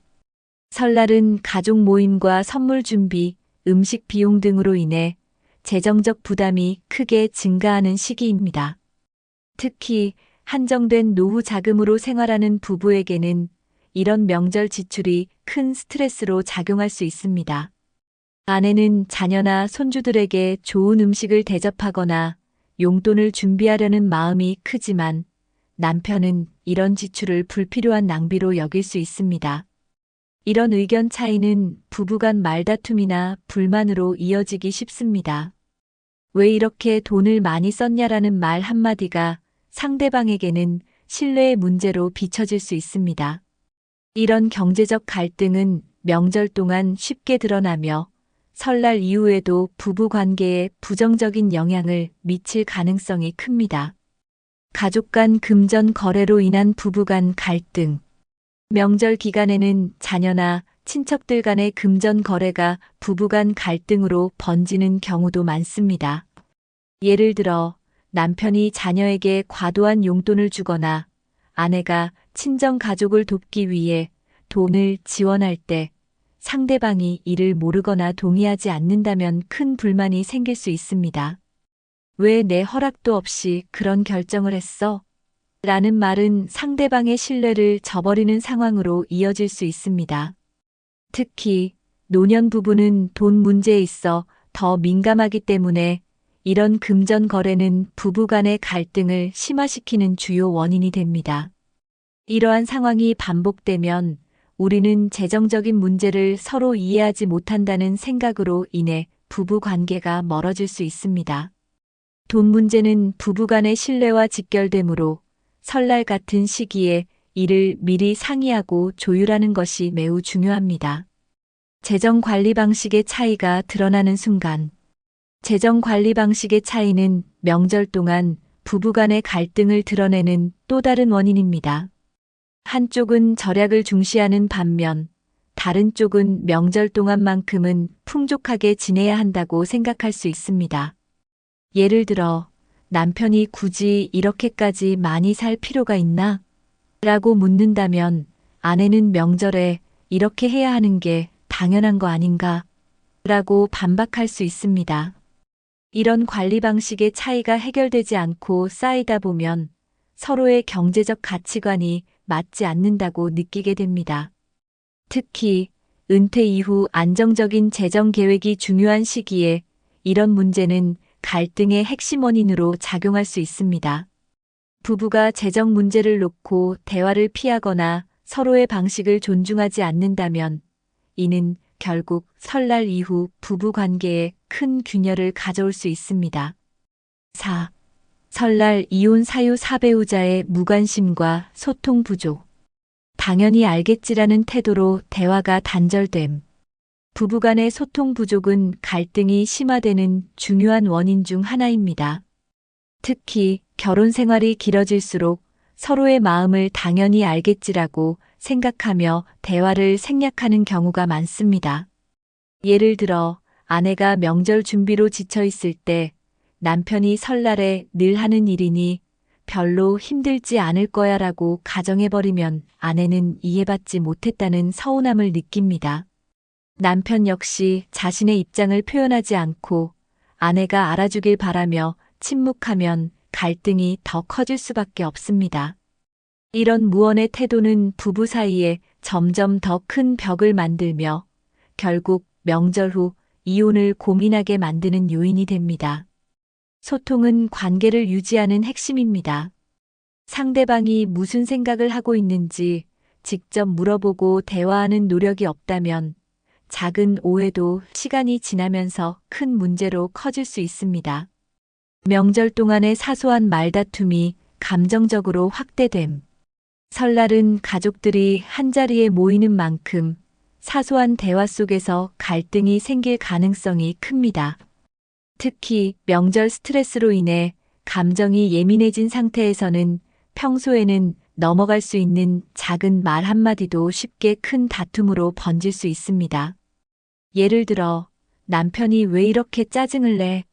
[SPEAKER 1] 설날은 가족 모임과 선물 준비, 음식 비용 등으로 인해 재정적 부담이 크게 증가하는 시기입니다. 특히 한정된 노후 자금으로 생활하는 부부에게는 이런 명절 지출이 큰 스트레스로 작용할 수 있습니다. 아내는 자녀나 손주들에게 좋은 음식을 대접하거나 용돈을 준비하려는 마음이 크지만 남편은 이런 지출을 불필요한 낭비로 여길 수 있습니다. 이런 의견 차이는 부부간 말다툼이나 불만으로 이어지기 쉽습니다. 왜 이렇게 돈을 많이 썼냐라는 말 한마디가 상대방에게는 신뢰의 문제로 비춰질 수 있습니다. 이런 경제적 갈등은 명절 동안 쉽게 드러나며 설날 이후에도 부부 관계에 부정적인 영향을 미칠 가능성이 큽니다. 가족 간 금전 거래로 인한 부부 간 갈등. 명절 기간에는 자녀나 친척들 간의 금전 거래가 부부 간 갈등으로 번지는 경우도 많습니다. 예를 들어 남편이 자녀에게 과도한 용돈을 주거나 아내가 친정 가족을 돕기 위해 돈을 지원할 때 상대방이 이를 모르거나 동의하지 않는다면 큰 불만이 생길 수 있습니다. 왜 내 허락도 없이 그런 결정을 했어? 라는 말은 상대방의 신뢰를 저버리는 상황으로 이어질 수 있습니다. 특히 노년 부부는 돈 문제에 있어 더 민감하기 때문에 이런 금전 거래는 부부 간의 갈등을 심화시키는 주요 원인이 됩니다. 이러한 상황이 반복되면 우리는 재정적인 문제를 서로 이해하지 못한다는 생각으로 인해 부부 관계가 멀어질 수 있습니다. 돈 문제는 부부 간의 신뢰와 직결되므로 설날 같은 시기에 이를 미리 상의하고 조율하는 것이 매우 중요합니다. 재정 관리 방식의 차이가 드러나는 순간. 재정 관리 방식의 차이는 명절 동안 부부 간의 갈등을 드러내는 또 다른 원인입니다. 한쪽은 절약을 중시하는 반면 다른 쪽은 명절 동안만큼은 풍족하게 지내야 한다고 생각할 수 있습니다. 예를 들어 남편이 굳이 이렇게까지 많이 살 필요가 있나? 라고 묻는다면 아내는 명절에 이렇게 해야 하는 게 당연한 거 아닌가? 라고 반박할 수 있습니다. 이런 관리 방식의 차이가 해결되지 않고 쌓이다 보면 서로의 경제적 가치관이 맞지 않는다고 느끼게 됩니다. 특히 은퇴 이후 안정적인 재정 계획이 중요한 시기에 이런 문제는 갈등의 핵심 원인으로 작용할 수 있습니다. 부부가 재정 문제를 놓고 대화를 피하거나 서로의 방식을 존중하지 않는다면 이는 결국 설날 이후 부부 관계에 큰 균열을 가져올 수 있습니다. 4. 설날 이혼 사유 4배우자의 무관심과 소통 부족. 당연히 알겠지라는 태도로 대화가 단절됨. 부부간의 소통 부족은 갈등이 심화되는 중요한 원인 중 하나입니다. 특히 결혼 생활이 길어질수록 서로의 마음을 당연히 알겠지라고 생각하며 대화를 생략하는 경우가 많습니다. 예를 들어 아내가 명절 준비로 지쳐 있을 때 남편이 설날에 늘 하는 일이니 별로 힘들지 않을 거야 라고 가정해버리면 아내는 이해받지 못했다는 서운함을 느낍니다. 남편 역시 자신의 입장을 표현하지 않고 아내가 알아주길 바라며 침묵하면 갈등이 더 커질 수밖에 없습니다. 이런 무언의 태도는 부부 사이에 점점 더 큰 벽을 만들며 결국 명절 후 이혼을 고민하게 만드는 요인이 됩니다. 소통은 관계를 유지하는 핵심입니다. 상대방이 무슨 생각을 하고 있는지 직접 물어보고 대화하는 노력이 없다면 작은 오해도 시간이 지나면서 큰 문제로 커질 수 있습니다. 명절 동안의 사소한 말다툼이 감정적으로 확대됨. 설날은 가족들이 한자리에 모이는 만큼 사소한 대화 속에서 갈등이 생길 가능성이 큽니다. 특히 명절 스트레스로 인해 감정이 예민해진 상태에서는 평소에는 넘어갈 수 있는 작은 말 한마디도 쉽게 큰 다툼으로 번질 수 있습니다. 예를 들어, 남편이 왜 이렇게 짜증을 내?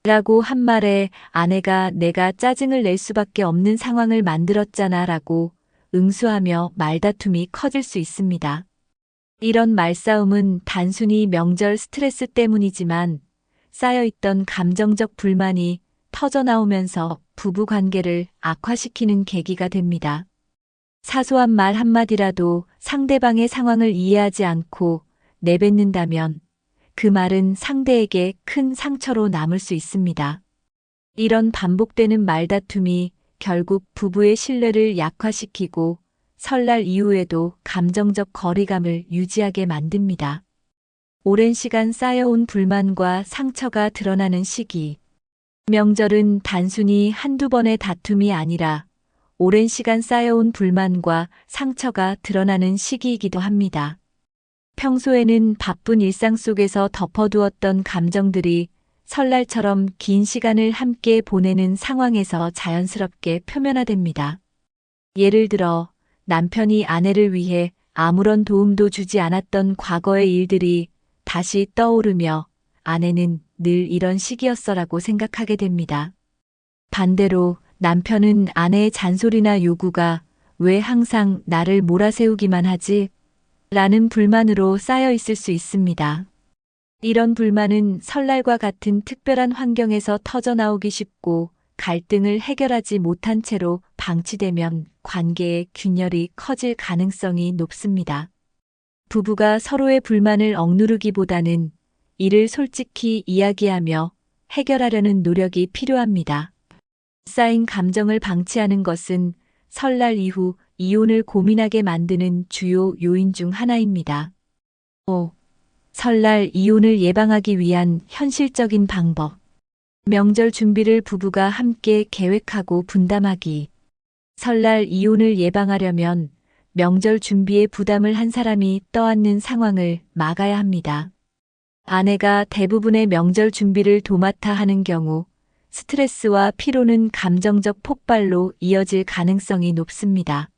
[SPEAKER 1] 라고 한 말에 아내가 내가 짜증을 낼 수밖에 없는 상황을 만들었잖아 라고 응수하며 말다툼이 커질 수 있습니다. 이런 말싸움은 단순히 명절 스트레스 때문이지만 쌓여있던 감정적 불만이 터져나오면서 부부 관계를 악화시키는 계기가 됩니다. 사소한 말 한마디라도 상대방의 상황을 이해하지 않고 내뱉는다면 그 말은 상대에게 큰 상처로 남을 수 있습니다. 이런 반복되는 말다툼이 결국 부부의 신뢰를 약화시키고 설날 이후에도 감정적 거리감을 유지하게 만듭니다. 오랜 시간 쌓여온 불만과 상처가 드러나는 시기. 명절은 단순히 한두 번의 다툼이 아니라 오랜 시간 쌓여온 불만과 상처가 드러나는 시기이기도 합니다. 평소에는 바쁜 일상 속에서 덮어두었던 감정들이 설날처럼 긴 시간을 함께 보내는 상황에서 자연스럽게 표면화됩니다. 예를 들어 남편이 아내를 위해 아무런 도움도 주지 않았던 과거의 일들이 다시 떠오르며 아내는 늘 이런 식이었어라고 생각하게 됩니다. 반대로 남편은 아내의 잔소리나 요구가 왜 항상 나를 몰아세우기만 하지? 라는 불만으로 쌓여 있을 수 있습니다. 이런 불만은 설날과 같은 특별한 환경에서 터져나오기 쉽고 갈등을 해결하지 못한 채로 방치되면 관계의 균열이 커질 가능성이 높습니다. 부부가 서로의 불만을 억누르기보다는 이를 솔직히 이야기하며 해결하려는 노력이 필요합니다. 쌓인 감정을 방치하는 것은 설날 이후 이혼을 고민하게 만드는 주요 요인 중 하나입니다. 5. 설날 이혼을 예방하기 위한 현실적인 방법. 명절 준비를 부부가 함께 계획하고 분담하기. 설날 이혼을 예방하려면 명절 준비에 부담을 한 사람이 떠안는 상황을 막아야 합니다. 아내가 대부분의 명절 준비를 도맡아 하는 경우 스트레스와 피로는 감정적 폭발로 이어질 가능성이 높습니다.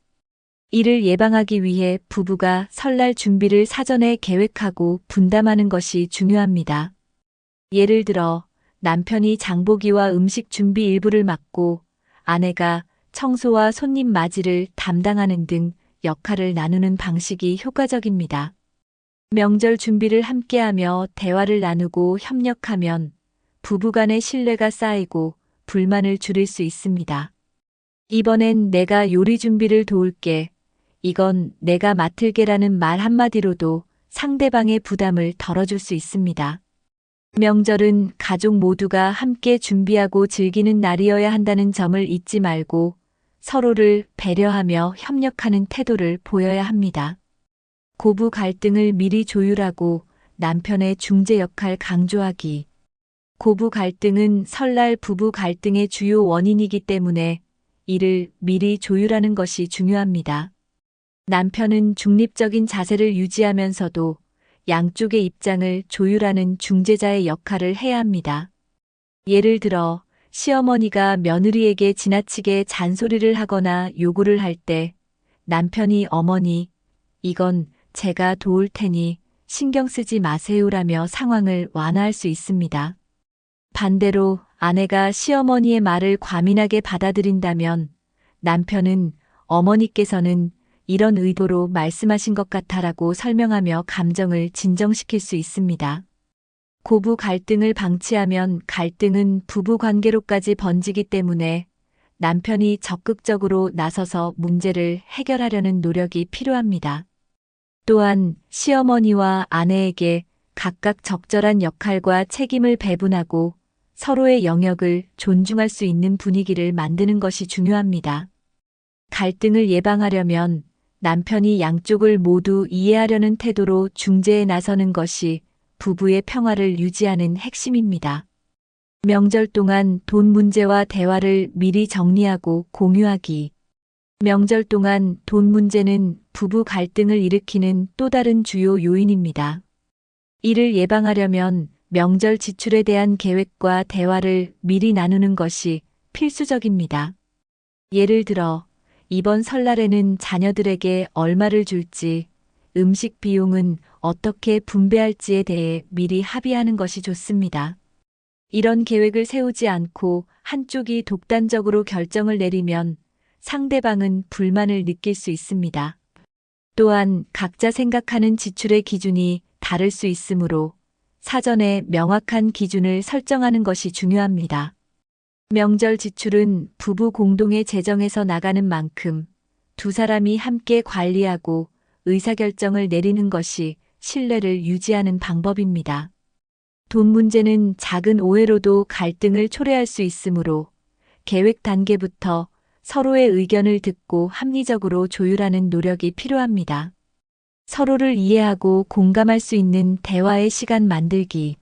[SPEAKER 1] 이를 예방하기 위해 부부가 설날 준비를 사전에 계획하고 분담하는 것이 중요합니다. 예를 들어 남편이 장보기와 음식 준비 일부를 맡고 아내가 청소와 손님 맞이를 담당하는 등 역할을 나누는 방식이 효과적입니다. 명절 준비를 함께하며 대화를 나누고 협력하면 부부 간의 신뢰가 쌓이고 불만을 줄일 수 있습니다. 이번엔 내가 요리 준비를 도울게. 이건 내가 맡을게라는 말 한마디로도 상대방의 부담을 덜어줄 수 있습니다. 명절은 가족 모두가 함께 준비하고 즐기는 날이어야 한다는 점을 잊지 말고 서로를 배려하며 협력하는 태도를 보여야 합니다. 고부 갈등을 미리 조율하고 남편의 중재 역할 강조하기. 고부 갈등은 설날 부부 갈등의 주요 원인이기 때문에 이를 미리 조율하는 것이 중요합니다. 남편은 중립적인 자세를 유지하면서도 양쪽의 입장을 조율하는 중재자의 역할을 해야 합니다. 예를 들어 시어머니가 며느리에게 지나치게 잔소리를 하거나 요구를 할 때 남편이 어머니, 이건 제가 도울 테니 신경 쓰지 마세요라며 상황을 완화할 수 있습니다. 반대로 아내가 시어머니의 말을 과민하게 받아들인다면 남편은 어머니께서는 이런 의도로 말씀하신 것 같아라고 설명하며 감정을 진정시킬 수 있습니다. 고부 갈등을 방치하면 갈등은 부부 관계로까지 번지기 때문에 남편이 적극적으로 나서서 문제를 해결하려는 노력이 필요합니다. 또한 시어머니와 아내에게 각각 적절한 역할과 책임을 배분하고 서로의 영역을 존중할 수 있는 분위기를 만드는 것이 중요합니다. 갈등을 예방하려면 남편이 양쪽을 모두 이해하려는 태도로 중재에 나서는 것이 부부의 평화를 유지하는 핵심입니다. 명절 동안 돈 문제와 대화를 미리 정리하고 공유하기. 명절 동안 돈 문제는 부부 갈등을 일으키는 또 다른 주요 요인입니다. 이를 예방하려면 명절 지출에 대한 계획과 대화를 미리 나누는 것이 필수적입니다. 예를 들어, 이번 설날에는 자녀들에게 얼마를 줄지, 음식 비용은 어떻게 분배할지에 대해 미리 합의하는 것이 좋습니다. 이런 계획을 세우지 않고 한쪽이 독단적으로 결정을 내리면 상대방은 불만을 느낄 수 있습니다. 또한 각자 생각하는 지출의 기준이 다를 수 있으므로 사전에 명확한 기준을 설정하는 것이 중요합니다. 명절 지출은 부부 공동의 재정에서 나가는 만큼 두 사람이 함께 관리하고 의사결정을 내리는 것이 신뢰를 유지하는 방법입니다. 돈 문제는 작은 오해로도 갈등을 초래할 수 있으므로 계획 단계부터 서로의 의견을 듣고 합리적으로 조율하는 노력이 필요합니다. 서로를 이해하고 공감할 수 있는 대화의 시간 만들기.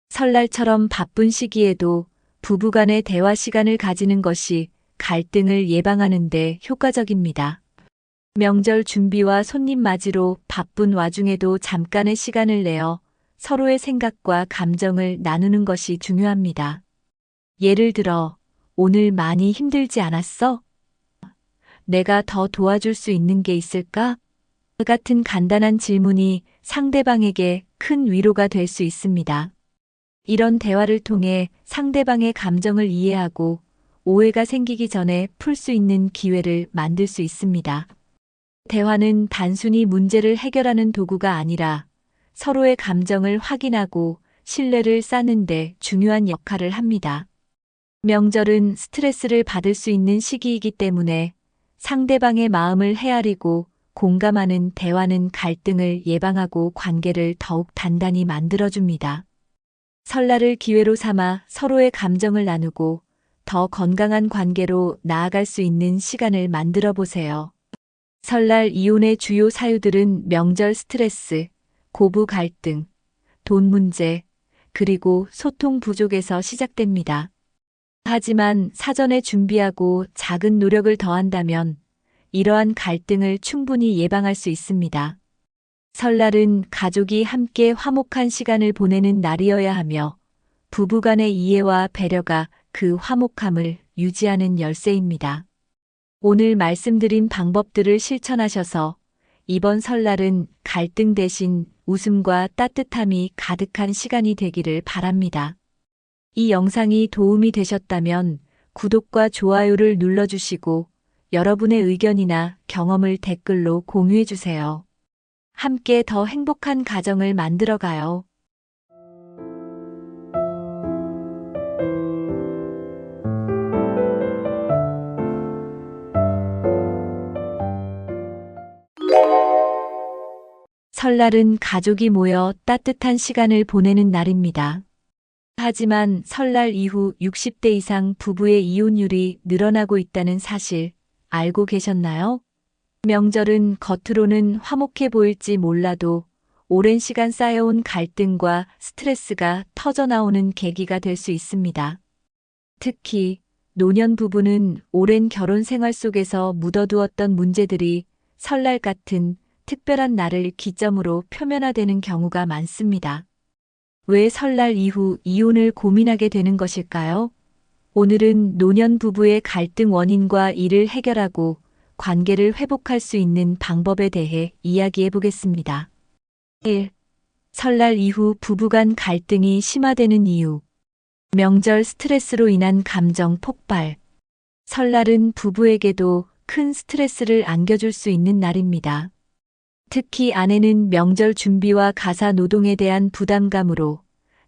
[SPEAKER 1] 설날처럼 바쁜 시기에도 부부간의 대화 시간을 가지는 것이 갈등을 예방하는 데 효과적입니다. 명절 준비와 손님 맞이로 바쁜 와중에도 잠깐의 시간을 내어 서로의 생각과 감정을 나누는 것이 중요합니다. 예를 들어, 오늘 많이 힘들지 않았어? 내가 더 도와줄 수 있는 게 있을까? 같은 간단한 질문이 상대방에게 큰 위로가 될 수 있습니다. 이런 대화를 통해 상대방의 감정을 이해하고 오해가 생기기 전에 풀 수 있는 기회를 만들 수 있습니다. 대화는 단순히 문제를 해결하는 도구가 아니라 서로의 감정을 확인하고 신뢰를 쌓는 데 중요한 역할을 합니다. 명절은 스트레스를 받을 수 있는 시기이기 때문에 상대방의 마음을 헤아리고 공감하는 대화는 갈등을 예방하고 관계를 더욱 단단히 만들어줍니다. 설날을 기회로 삼아 서로의 감정을 나누고 더 건강한 관계로 나아갈 수 있는 시간을 만들어 보세요. 설날 이혼의 주요 사유들은 명절 스트레스, 고부 갈등, 돈 문제, 그리고 소통 부족에서 시작됩니다. 하지만 사전에 준비하고 작은 노력을 더한다면 이러한 갈등을 충분히 예방할 수 있습니다. 설날은 가족이 함께 화목한 시간을 보내는 날이어야 하며 부부 간의 이해와 배려가 그 화목함을 유지하는 열쇠입니다. 오늘 말씀드린 방법들을 실천하셔서 이번 설날은 갈등 대신 웃음과 따뜻함이 가득한 시간이 되기를 바랍니다. 이 영상이 도움이 되셨다면 구독과 좋아요를 눌러주시고 여러분의 의견이나 경험을 댓글로 공유해주세요. 함께 더 행복한 가정을 만들어가요. 설날은 가족이 모여 따뜻한 시간을 보내는 날입니다. 하지만 설날 이후 60대 이상 부부의 이혼율이 늘어나고 있다는 사실 알고 계셨나요? 명절은 겉으로는 화목해 보일지 몰라도 오랜 시간 쌓여온 갈등과 스트레스가 터져나오는 계기가 될 수 있습니다. 특히 노년 부부는 오랜 결혼 생활 속에서 묻어두었던 문제들이 설날 같은 특별한 날을 기점으로 표면화되는 경우가 많습니다. 왜 설날 이후 이혼을 고민하게 되는 것일까요? 오늘은 노년 부부의 갈등 원인과 이를 해결하고 관계를 회복할 수 있는 방법에 대해 이야기해 보겠습니다. 1. 설날 이후 부부간 갈등이 심화되는 이유. 명절 스트레스로 인한 감정 폭발. 설날은 부부에게도 큰 스트레스를 안겨줄 수 있는 날입니다. 특히 아내는 명절 준비와 가사 노동에 대한 부담감으로,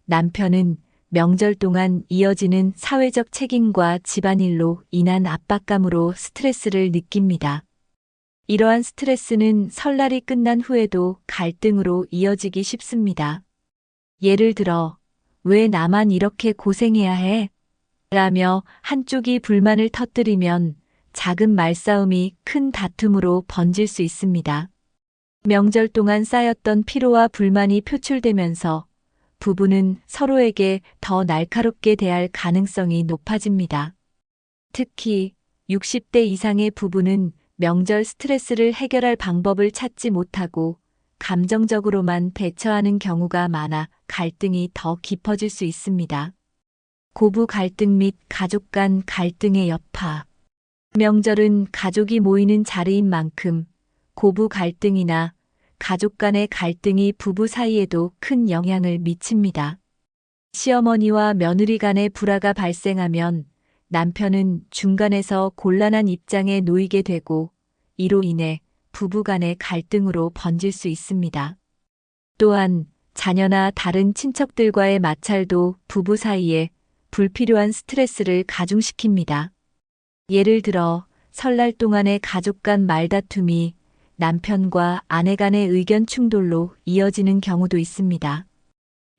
[SPEAKER 1] 남편은 명절 동안 이어지는 사회적 책임과 집안일로 인한 압박감으로 스트레스를 느낍니다. 이러한 스트레스는 설날이 끝난 후에도 갈등으로 이어지기 쉽습니다. 예를 들어, 왜 나만 이렇게 고생해야 해? 라며 한쪽이 불만을 터뜨리면 작은 말싸움이 큰 다툼으로 번질 수 있습니다. 명절 동안 쌓였던 피로와 불만이 표출되면서 부부는 서로에게 더 날카롭게 대할 가능성이 높아집니다. 특히 60대 이상의 부부는 명절 스트레스를 해결할 방법을 찾지 못하고 감정적으로만 대처하는 경우가 많아 갈등이 더 깊어질 수 있습니다. 고부 갈등 및 가족 간 갈등의 여파. 명절은 가족이 모이는 자리인 만큼 고부 갈등이나 가족 간의 갈등이 부부 사이에도 큰 영향을 미칩니다. 시어머니와 며느리 간의 불화가 발생하면 남편은 중간에서 곤란한 입장에 놓이게 되고 이로 인해 부부 간의 갈등으로 번질 수 있습니다. 또한 자녀나 다른 친척들과의 마찰도 부부 사이에 불필요한 스트레스를 가중시킵니다. 예를 들어 설날 동안의 가족 간 말다툼이 남편과 아내 간의 의견 충돌로 이어지는 경우도 있습니다.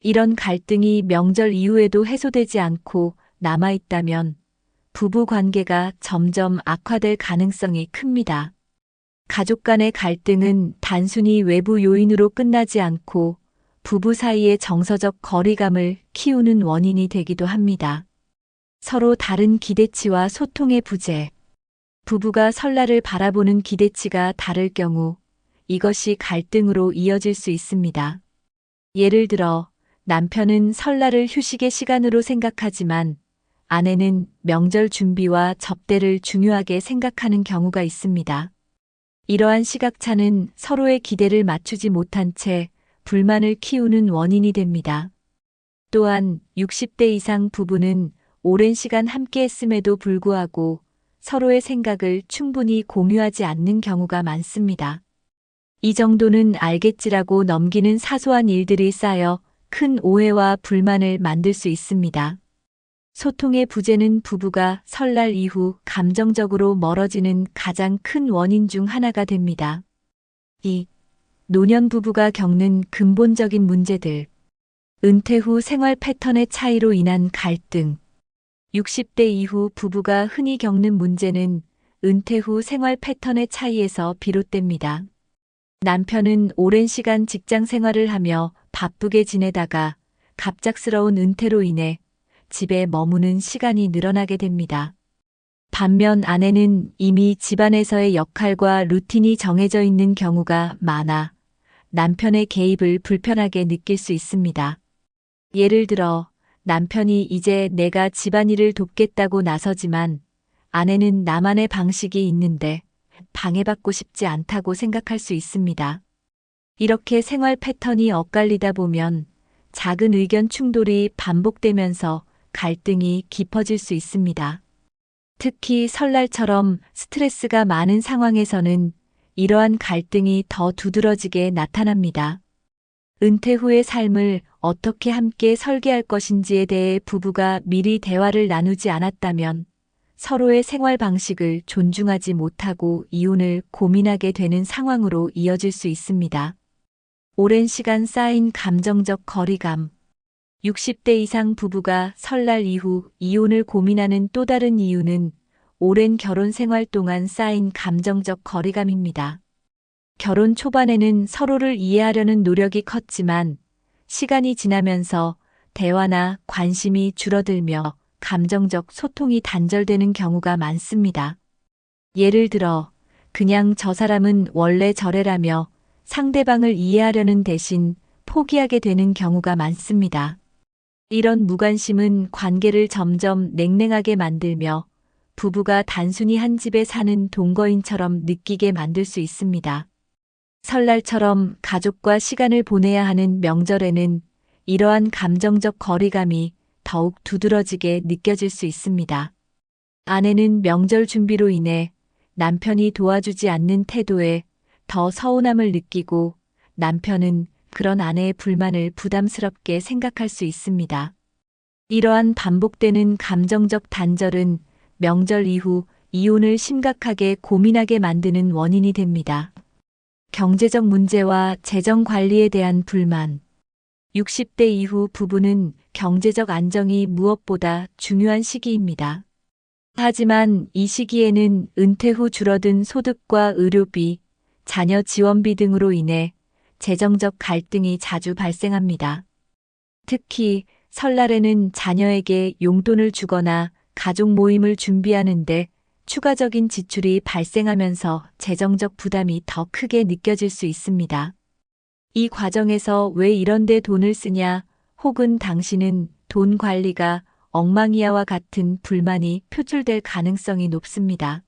[SPEAKER 1] 이런 갈등이 명절 이후에도 해소되지 않고 남아있다면 부부 관계가 점점 악화될 가능성이 큽니다. 가족 간의 갈등은 단순히 외부 요인으로 끝나지 않고 부부 사이의 정서적 거리감을 키우는 원인이 되기도 합니다. 서로 다른 기대치와 소통의 부재. 부부가 설날을 바라보는 기대치가 다를 경우 이것이 갈등으로 이어질 수 있습니다. 예를 들어 남편은 설날을 휴식의 시간으로 생각하지만 아내는 명절 준비와 접대를 중요하게 생각하는 경우가 있습니다. 이러한 시각차는 서로의 기대를 맞추지 못한 채 불만을 키우는 원인이 됩니다. 또한 60대 이상 부부는 오랜 시간 함께 했음에도 불구하고 서로의 생각을 충분히 공유하지 않는 경우가 많습니다. 이 정도는 알겠지라고 넘기는 사소한 일들이 쌓여 큰 오해와 불만을 만들 수 있습니다. 소통의 부재는 부부가 설날 이후 감정적으로 멀어지는 가장 큰 원인 중 하나가 됩니다. 2. 노년 부부가 겪는 근본적인 문제들. 은퇴 후 생활 패턴의 차이로 인한 갈등. 60대 이후 부부가 흔히 겪는 문제는 은퇴 후 생활 패턴의 차이에서 비롯됩니다. 남편은 오랜 시간 직장 생활을 하며 바쁘게 지내다가 갑작스러운 은퇴로 인해 집에 머무는 시간이 늘어나게 됩니다. 반면 아내는 이미 집안에서의 역할과 루틴이 정해져 있는 경우가 많아 남편의 개입을 불편하게 느낄 수 있습니다. 예를 들어 남편이 이제 내가 집안일을 돕겠다고 나서지만 아내는 나만의 방식이 있는데 방해받고 싶지 않다고 생각할 수 있습니다. 이렇게 생활 패턴이 엇갈리다 보면 작은 의견 충돌이 반복되면서 갈등이 깊어질 수 있습니다. 특히 설날처럼 스트레스가 많은 상황에서는 이러한 갈등이 더 두드러지게 나타납니다. 은퇴 후의 삶을 어떻게 함께 설계할 것인지에 대해 부부가 미리 대화를 나누지 않았다면 서로의 생활 방식을 존중하지 못하고 이혼을 고민하게 되는 상황으로 이어질 수 있습니다. 오랜 시간 쌓인 감정적 거리감. 60대 이상 부부가 설날 이후 이혼을 고민하는 또 다른 이유는 오랜 결혼 생활 동안 쌓인 감정적 거리감입니다. 결혼 초반에는 서로를 이해하려는 노력이 컸지만 시간이 지나면서 대화나 관심이 줄어들며 감정적 소통이 단절되는 경우가 많습니다. 예를 들어 그냥 저 사람은 원래 저래라며 상대방을 이해하려는 대신 포기하게 되는 경우가 많습니다. 이런 무관심은 관계를 점점 냉랭하게 만들며 부부가 단순히 한 집에 사는 동거인처럼 느끼게 만들 수 있습니다. 설날처럼 가족과 시간을 보내야 하는 명절에는 이러한 감정적 거리감이 더욱 두드러지게 느껴질 수 있습니다. 아내는 명절 준비로 인해 남편이 도와주지 않는 태도에 더 서운함을 느끼고 남편은 그런 아내의 불만을 부담스럽게 생각할 수 있습니다. 이러한 반복되는 감정적 단절은 명절 이후 이혼을 심각하게 고민하게 만드는 원인이 됩니다. 경제적 문제와 재정 관리에 대한 불만. 60대 이후 부부는 경제적 안정이 무엇보다 중요한 시기입니다. 하지만 이 시기에는 은퇴 후 줄어든 소득과 의료비, 자녀 지원비 등으로 인해 재정적 갈등이 자주 발생합니다. 특히 설날에는 자녀에게 용돈을 주거나 가족 모임을 준비하는데 추가적인 지출이 발생하면서 재정적 부담이 더 크게 느껴질 수 있습니다. 이 과정에서 왜 이런 데 돈을 쓰냐 혹은 당신은 돈 관리가 엉망이야와 같은 불만이 표출될 가능성이 높습니다.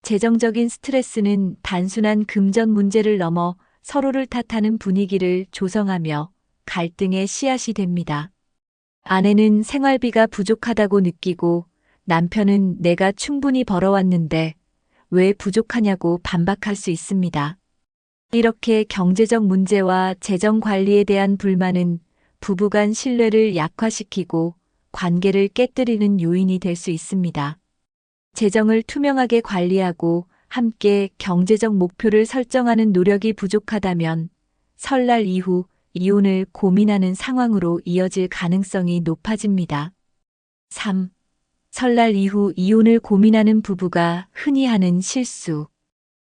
[SPEAKER 1] 재정적인 스트레스는 단순한 금전 문제를 넘어 서로를 탓하는 분위기를 조성하며 갈등의 씨앗이 됩니다. 아내는 생활비가 부족하다고 느끼고 남편은 내가 충분히 벌어왔는데 왜 부족하냐고 반박할 수 있습니다. 이렇게 경제적 문제와 재정 관리에 대한 불만은 부부간 신뢰를 약화시키고 관계를 깨뜨리는 요인이 될 수 있습니다. 재정을 투명하게 관리하고 함께 경제적 목표를 설정하는 노력이 부족하다면 설날 이후 이혼을 고민하는 상황으로 이어질 가능성이 높아집니다. 3. 설날 이후 이혼을 고민하는 부부가 흔히 하는 실수.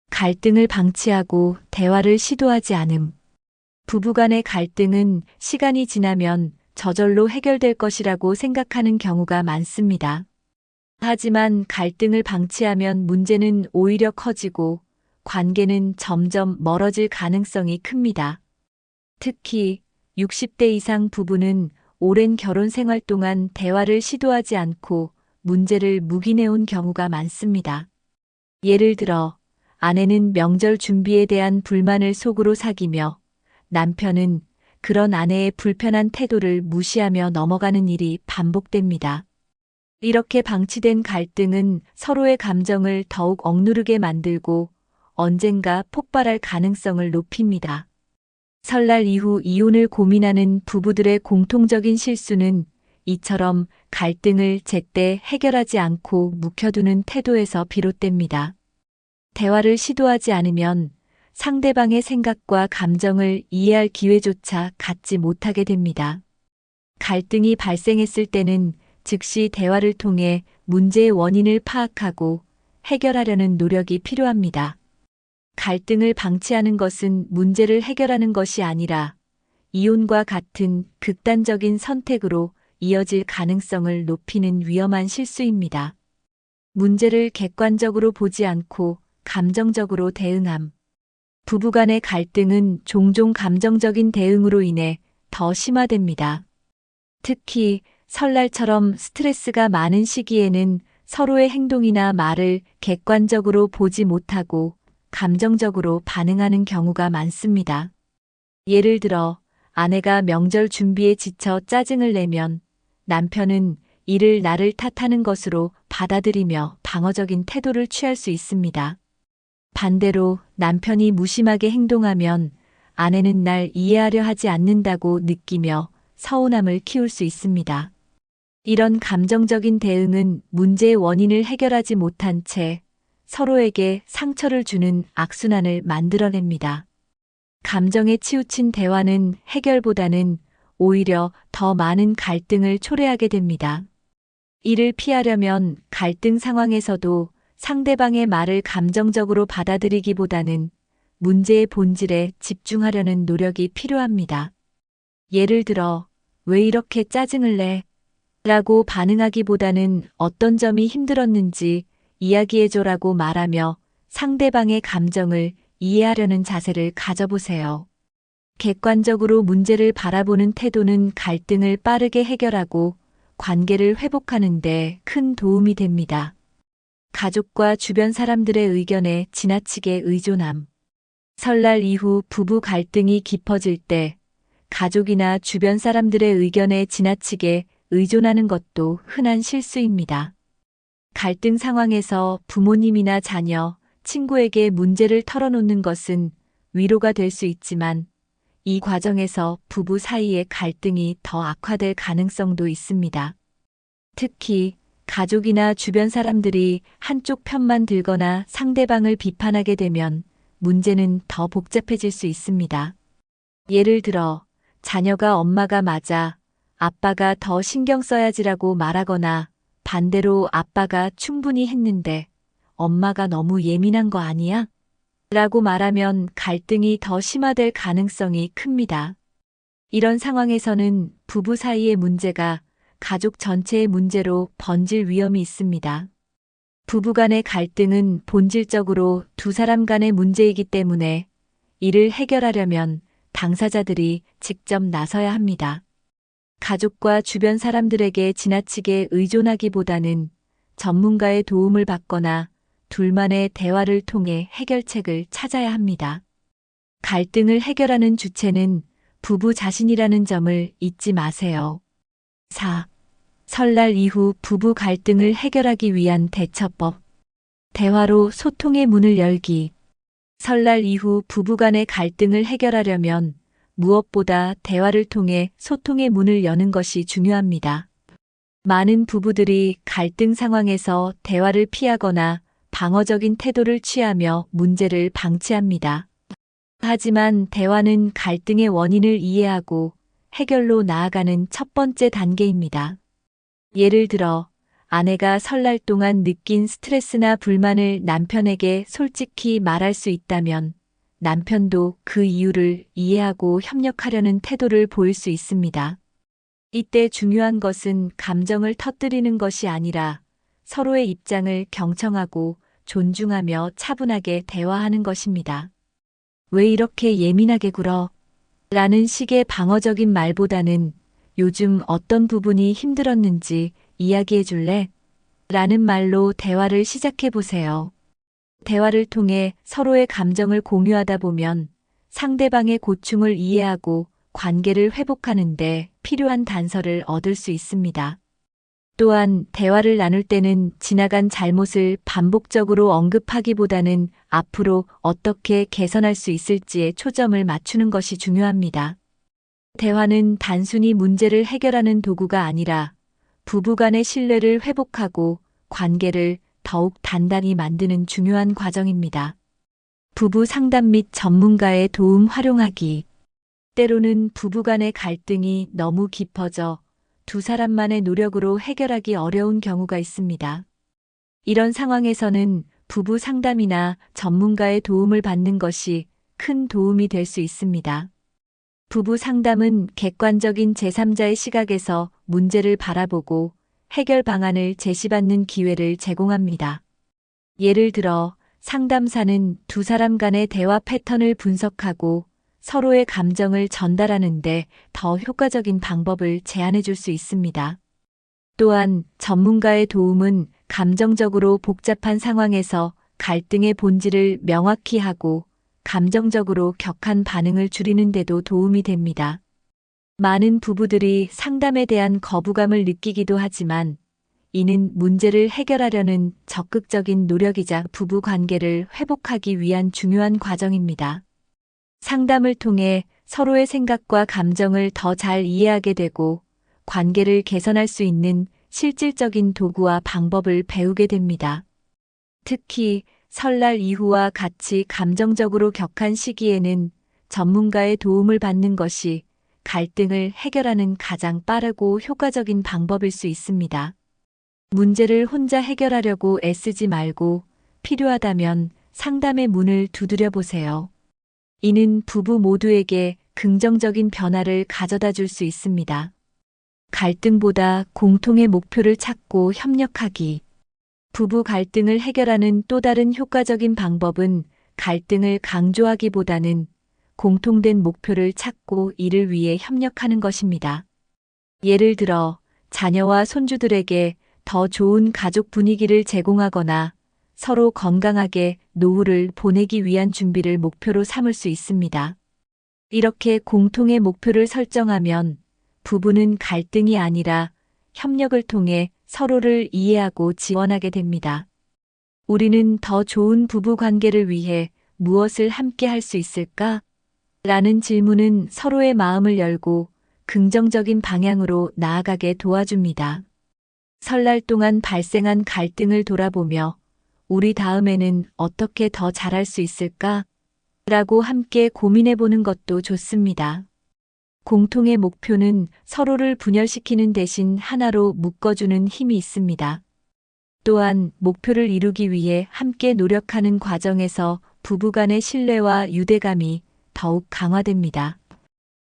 [SPEAKER 1] 갈등을 방치하고 대화를 시도하지 않음. 부부간의 갈등은 시간이 지나면 저절로 해결될 것이라고 생각하는 경우가 많습니다. 하지만 갈등을 방치하면 문제는 오히려 커지고 관계는 점점 멀어질 가능성이 큽니다. 특히 60대 이상 부부는 오랜 결혼 생활 동안 대화를 시도하지 않고 문제를 묵인해온 경우가 많습니다. 예를 들어 아내는 명절 준비에 대한 불만을 속으로 사귀며 남편은 그런 아내의 불편한 태도를 무시하며 넘어가는 일이 반복됩니다. 이렇게 방치된 갈등은 서로의 감정을 더욱 억누르게 만들고 언젠가 폭발할 가능성을 높입니다. 설날 이후 이혼을 고민하는 부부들의 공통적인 실수는 이처럼 갈등을 제때 해결하지 않고 묵혀두는 태도에서 비롯됩니다. 대화를 시도하지 않으면 상대방의 생각과 감정을 이해할 기회조차 갖지 못하게 됩니다. 갈등이 발생했을 때는 즉시 대화를 통해 문제의 원인을 파악하고 해결하려는 노력이 필요합니다. 갈등을 방치하는 것은 문제를 해결하는 것이 아니라 이혼과 같은 극단적인 선택으로 이어질 가능성을 높이는 위험한 실수입니다. 문제를 객관적으로 보지 않고 감정적으로 대응함. 부부간의 갈등은 종종 감정적인 대응으로 인해 더 심화됩니다. 특히 설날처럼 스트레스가 많은 시기에는 서로의 행동이나 말을 객관적으로 보지 못하고 감정적으로 반응하는 경우가 많습니다. 예를 들어 아내가 명절 준비에 지쳐 짜증을 내면 남편은 이를 나를 탓하는 것으로 받아들이며 방어적인 태도를 취할 수 있습니다. 반대로 남편이 무심하게 행동하면 아내는 날 이해하려 하지 않는다고 느끼며 서운함을 키울 수 있습니다. 이런 감정적인 대응은 문제의 원인을 해결하지 못한 채 서로에게 상처를 주는 악순환을 만들어냅니다. 감정에 치우친 대화는 해결보다는 오히려 더 많은 갈등을 초래하게 됩니다. 이를 피하려면 갈등 상황에서도 상대방의 말을 감정적으로 받아들이기보다는 문제의 본질에 집중하려는 노력이 필요합니다. 예를 들어, 왜 이렇게 짜증을 내? 라고 반응하기보다는 어떤 점이 힘들었는지 이야기해줘라고 말하며 상대방의 감정을 이해하려는 자세를 가져보세요. 객관적으로 문제를 바라보는 태도는 갈등을 빠르게 해결하고 관계를 회복하는 데 큰 도움이 됩니다. 가족과 주변 사람들의 의견에 지나치게 의존함. 설날 이후 부부 갈등이 깊어질 때 가족이나 주변 사람들의 의견에 지나치게 의존하는 것도 흔한 실수입니다. 갈등 상황에서 부모님이나 자녀, 친구에게 문제를 털어놓는 것은 위로가 될 수 있지만 이 과정에서 부부 사이의 갈등이 더 악화될 가능성도 있습니다. 특히 가족이나 주변 사람들이 한쪽 편만 들거나 상대방을 비판하게 되면 문제는 더 복잡해질 수 있습니다. 예를 들어 자녀가 엄마가 맞아, 아빠가 더 신경 써야지라고 말하거나 반대로 아빠가 충분히 했는데 엄마가 너무 예민한 거 아니야? 라고 말하면 갈등이 더 심화될 가능성이 큽니다. 이런 상황에서는 부부 사이의 문제가 가족 전체의 문제로 번질 위험이 있습니다. 부부간의 갈등은 본질적으로 두 사람 간의 문제이기 때문에 이를 해결하려면 당사자들이 직접 나서야 합니다. 가족과 주변 사람들에게 지나치게 의존하기보다는 전문가의 도움을 받거나 둘만의 대화를 통해 해결책을 찾아야 합니다. 갈등을 해결하는 주체는 부부 자신이라는 점을 잊지 마세요. 4. 설날 이후 부부 갈등을 해결하기 위한 대처법. 대화로 소통의 문을 열기. 설날 이후 부부간의 갈등을 해결하려면 무엇보다 대화를 통해 소통의 문을 여는 것이 중요합니다. 많은 부부들이 갈등 상황에서 대화를 피하거나 방어적인 태도를 취하며 문제를 방치합니다. 하지만 대화는 갈등의 원인을 이해하고 해결로 나아가는 첫 번째 단계입니다. 예를 들어, 아내가 설날 동안 느낀 스트레스나 불만을 남편에게 솔직히 말할 수 있다면 남편도 그 이유를 이해하고 협력하려는 태도를 보일 수 있습니다. 이때 중요한 것은 감정을 터뜨리는 것이 아니라 서로의 입장을 경청하고 존중하며 차분하게 대화하는 것입니다. 왜 이렇게 예민하게 굴어? 라는 식의 방어적인 말보다는 요즘 어떤 부분이 힘들었는지 이야기해 줄래? 라는 말로 대화를 시작해 보세요. 대화를 통해 서로의 감정을 공유하다 보면 상대방의 고충을 이해하고 관계를 회복하는데 필요한 단서를 얻을 수 있습니다. 또한 대화를 나눌 때는 지나간 잘못을 반복적으로 언급하기보다는 앞으로 어떻게 개선할 수 있을지에 초점을 맞추는 것이 중요합니다. 대화는 단순히 문제를 해결하는 도구가 아니라 부부 간의 신뢰를 회복하고 관계를 더욱 단단히 만드는 중요한 과정입니다. 부부 상담 및 전문가의 도움 활용하기. 때로는 부부 간의 갈등이 너무 깊어져 두 사람만의 노력으로 해결하기 어려운 경우가 있습니다. 이런 상황에서는 부부 상담이나 전문가의 도움을 받는 것이 큰 도움이 될 수 있습니다. 부부 상담은 객관적인 제3자의 시각에서 문제를 바라보고 해결 방안을 제시받는 기회를 제공합니다. 예를 들어 상담사는 두 사람 간의 대화 패턴을 분석하고 서로의 감정을 전달하는데 더 효과적인 방법을 제안해 줄 수 있습니다. 또한 전문가의 도움은 감정적으로 복잡한 상황에서 갈등의 본질을 명확히 하고 감정적으로 격한 반응을 줄이는 데도 도움이 됩니다. 많은 부부들이 상담에 대한 거부감을 느끼기도 하지만 이는 문제를 해결하려는 적극적인 노력이자 부부 관계를 회복하기 위한 중요한 과정입니다. 상담을 통해 서로의 생각과 감정을 더 잘 이해하게 되고 관계를 개선할 수 있는 실질적인 도구와 방법을 배우게 됩니다. 특히 설날 이후와 같이 감정적으로 격한 시기에는 전문가의 도움을 받는 것이 갈등을 해결하는 가장 빠르고 효과적인 방법일 수 있습니다. 문제를 혼자 해결하려고 애쓰지 말고 필요하다면 상담의 문을 두드려 보세요. 이는 부부 모두에게 긍정적인 변화를 가져다 줄 수 있습니다. 갈등보다 공통의 목표를 찾고 협력하기. 부부 갈등을 해결하는 또 다른 효과적인 방법은 갈등을 강조하기보다는 공통된 목표를 찾고 이를 위해 협력하는 것입니다. 예를 들어 자녀와 손주들에게 더 좋은 가족 분위기를 제공하거나 서로 건강하게 노후를 보내기 위한 준비를 목표로 삼을 수 있습니다. 이렇게 공통의 목표를 설정하면 부부는 갈등이 아니라 협력을 통해 서로를 이해하고 지원하게 됩니다. 우리는 더 좋은 부부 관계를 위해 무엇을 함께 할 수 있을까? 라는 질문은 서로의 마음을 열고 긍정적인 방향으로 나아가게 도와줍니다. 설날 동안 발생한 갈등을 돌아보며 우리 다음에는 어떻게 더 잘할 수 있을까? 라고 함께 고민해 보는 것도 좋습니다. 공통의 목표는 서로를 분열시키는 대신 하나로 묶어주는 힘이 있습니다. 또한 목표를 이루기 위해 함께 노력하는 과정에서 부부간의 신뢰와 유대감이 더욱 강화됩니다.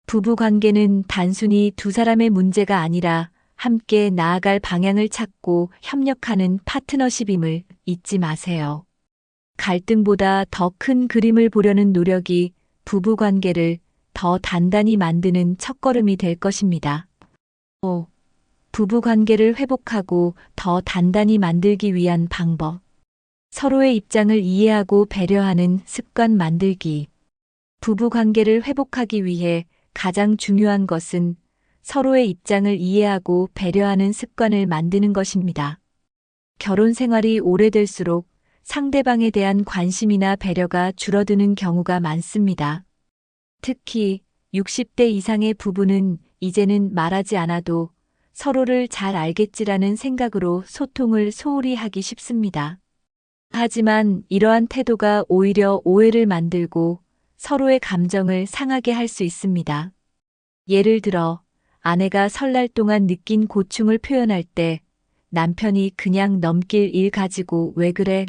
[SPEAKER 1] 부부 관계는 단순히 두 사람의 문제가 아니라 함께 나아갈 방향을 찾고 협력하는 파트너십임을 잊지 마세요. 갈등보다 더 큰 그림을 보려는 노력이 부부 관계를 더 단단히 만드는 첫걸음이 될 것입니다. 5. 부부 관계를 회복하고 더 단단히 만들기 위한 방법. 서로의 입장을 이해하고 배려하는 습관 만들기. 부부 관계를 회복하기 위해 가장 중요한 것은 서로의 입장을 이해하고 배려하는 습관을 만드는 것입니다. 결혼 생활이 오래될수록 상대방에 대한 관심이나 배려가 줄어드는 경우가 많습니다. 특히 60대 이상의 부부는 이제는 말하지 않아도 서로를 잘 알겠지라는 생각으로 소통을 소홀히 하기 쉽습니다. 하지만 이러한 태도가 오히려 오해를 만들고 서로의 감정을 상하게 할 수 있습니다. 예를 들어 아내가 설날 동안 느낀 고충을 표현할 때 남편이 그냥 넘길 일 가지고 왜 그래?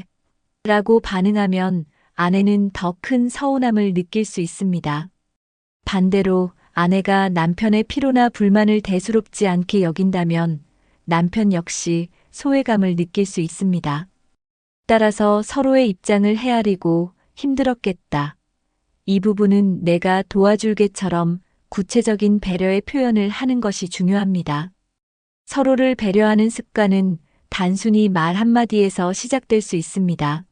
[SPEAKER 1] 라고 반응하면 아내는 더 큰 서운함을 느낄 수 있습니다. 반대로 아내가 남편의 피로나 불만을 대수롭지 않게 여긴다면 남편 역시 소외감을 느낄 수 있습니다. 따라서 서로의 입장을 헤아리고 힘들었겠다. 이 부분은 내가 도와줄게처럼 구체적인 배려의 표현을 하는 것이 중요합니다. 서로를 배려하는 습관은 단순히 말 한마디에서 시작될 수 있습니다.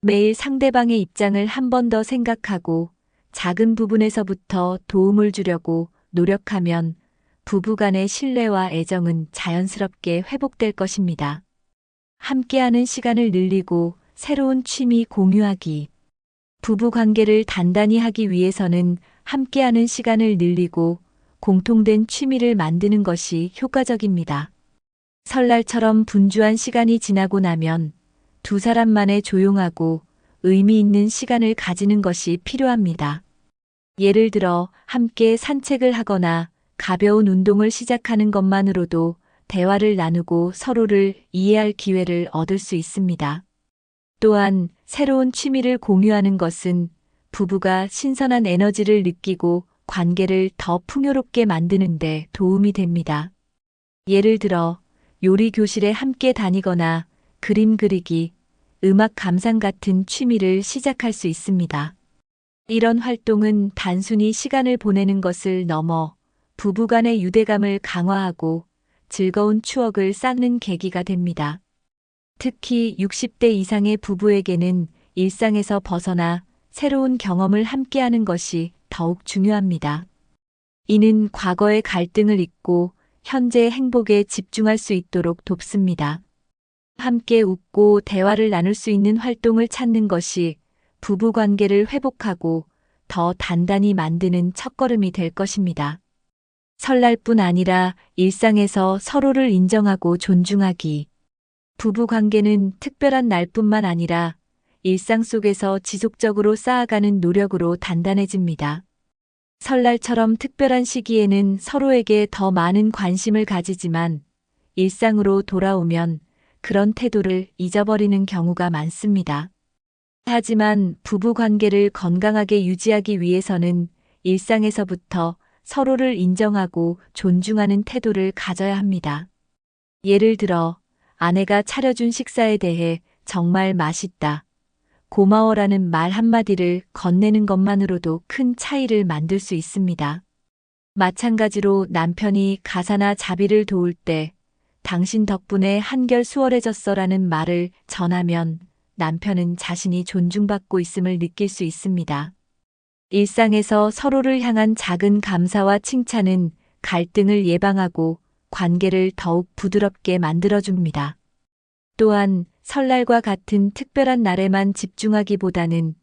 [SPEAKER 1] 매일 상대방의 입장을 한 번 더 생각하고 작은 부분에서부터 도움을 주려고 노력하면 부부 간의 신뢰와 애정은 자연스럽게 회복될 것입니다. 함께하는 시간을 늘리고 새로운 취미 공유하기. 부부 관계를 단단히 하기 위해서는 함께하는 시간을 늘리고 공통된 취미를 만드는 것이 효과적입니다. 설날처럼 분주한 시간이 지나고 나면 두 사람만의 조용하고 의미 있는 시간을 가지는 것이 필요합니다. 예를 들어 함께 산책을 하거나 가벼운 운동을 시작하는 것만으로도 대화를 나누고 서로를 이해할 기회를 얻을 수 있습니다. 또한 새로운 취미를 공유하는 것은 부부가 신선한 에너지를 느끼고 관계를 더 풍요롭게 만드는 데 도움이 됩니다. 예를 들어 요리 교실에 함께 다니거나 그림 그리기, 음악 감상 같은 취미를 시작할 수 있습니다. 이런 활동은 단순히 시간을 보내는 것을 넘어 부부 간의 유대감을 강화하고 즐거운 추억을 쌓는 계기가 됩니다. 특히 60대 이상의 부부에게는 일상에서 벗어나 새로운 경험을 함께하는 것이 더욱 중요합니다. 이는 과거의 갈등을 잊고 현재의 행복에 집중할 수 있도록 돕습니다. 함께 웃고 대화를 나눌 수 있는 활동을 찾는 것이 부부 관계를 회복하고 더 단단히 만드는 첫걸음이 될 것입니다. 설날뿐 아니라 일상에서 서로를 인정하고 존중하기. 부부 관계는 특별한 날뿐만 아니라 일상 속에서 지속적으로 쌓아가는 노력으로 단단해집니다. 설날처럼 특별한 시기에는 서로에게 더 많은 관심을 가지지만 일상으로 돌아오면 그런 태도를 잊어버리는 경우가 많습니다. 하지만 부부 관계를 건강하게 유지하기 위해서는 일상에서부터 서로를 인정하고 존중하는 태도를 가져야 합니다. 예를 들어 아내가 차려준 식사에 대해 정말 맛있다, 고마워라는 말 한마디를 건네는 것만으로도 큰 차이를 만들 수 있습니다. 마찬가지로 남편이 가사나 자비를 도울 때 당신 덕분에 한결 수월해졌어라는 말을 전하면 남편은 자신이 존중받고 있음을 느낄 수 있습니다. 일상에서 서로를 향한 작은 감사와 칭찬은 갈등을 예방하고 관계를 더욱 부드럽게 만들어줍니다. 또한 설날과 같은 특별한 날에만 집중하기보다는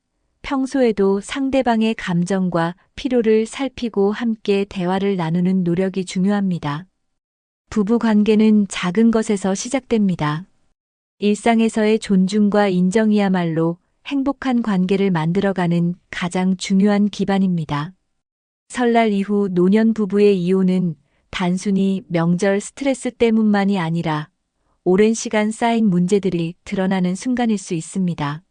[SPEAKER 1] 평소에도 상대방의 감정과 필요를 살피고 함께 대화를 나누는 노력이 중요합니다. 부부 관계는 작은 것에서 시작됩니다. 일상에서의 존중과 인정이야말로 행복한 관계를 만들어가는 가장 중요한 기반입니다. 설날 이후 노년 부부의 이혼은 단순히 명절 스트레스 때문만이 아니라 오랜 시간 쌓인 문제들이 드러나는 순간일 수 있습니다.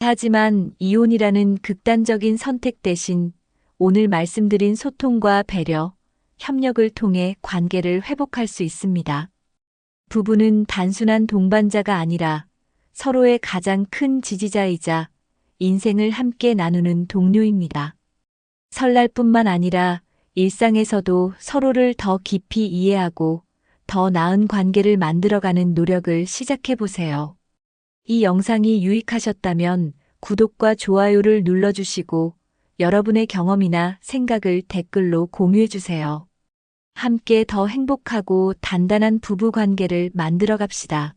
[SPEAKER 1] 하지만 이혼이라는 극단적인 선택 대신 오늘 말씀드린 소통과 배려, 협력을 통해 관계를 회복할 수 있습니다. 부부는 단순한 동반자가 아니라 서로의 가장 큰 지지자이자 인생을 함께 나누는 동료입니다. 설날뿐만 아니라 일상에서도 서로를 더 깊이 이해하고 더 나은 관계를 만들어가는 노력을 시작해 보세요. 이 영상이 유익하셨다면 구독과 좋아요를 눌러주시고 여러분의 경험이나 생각을 댓글로 공유해 주세요. 함께 더 행복하고 단단한 부부 관계를 만들어 갑시다.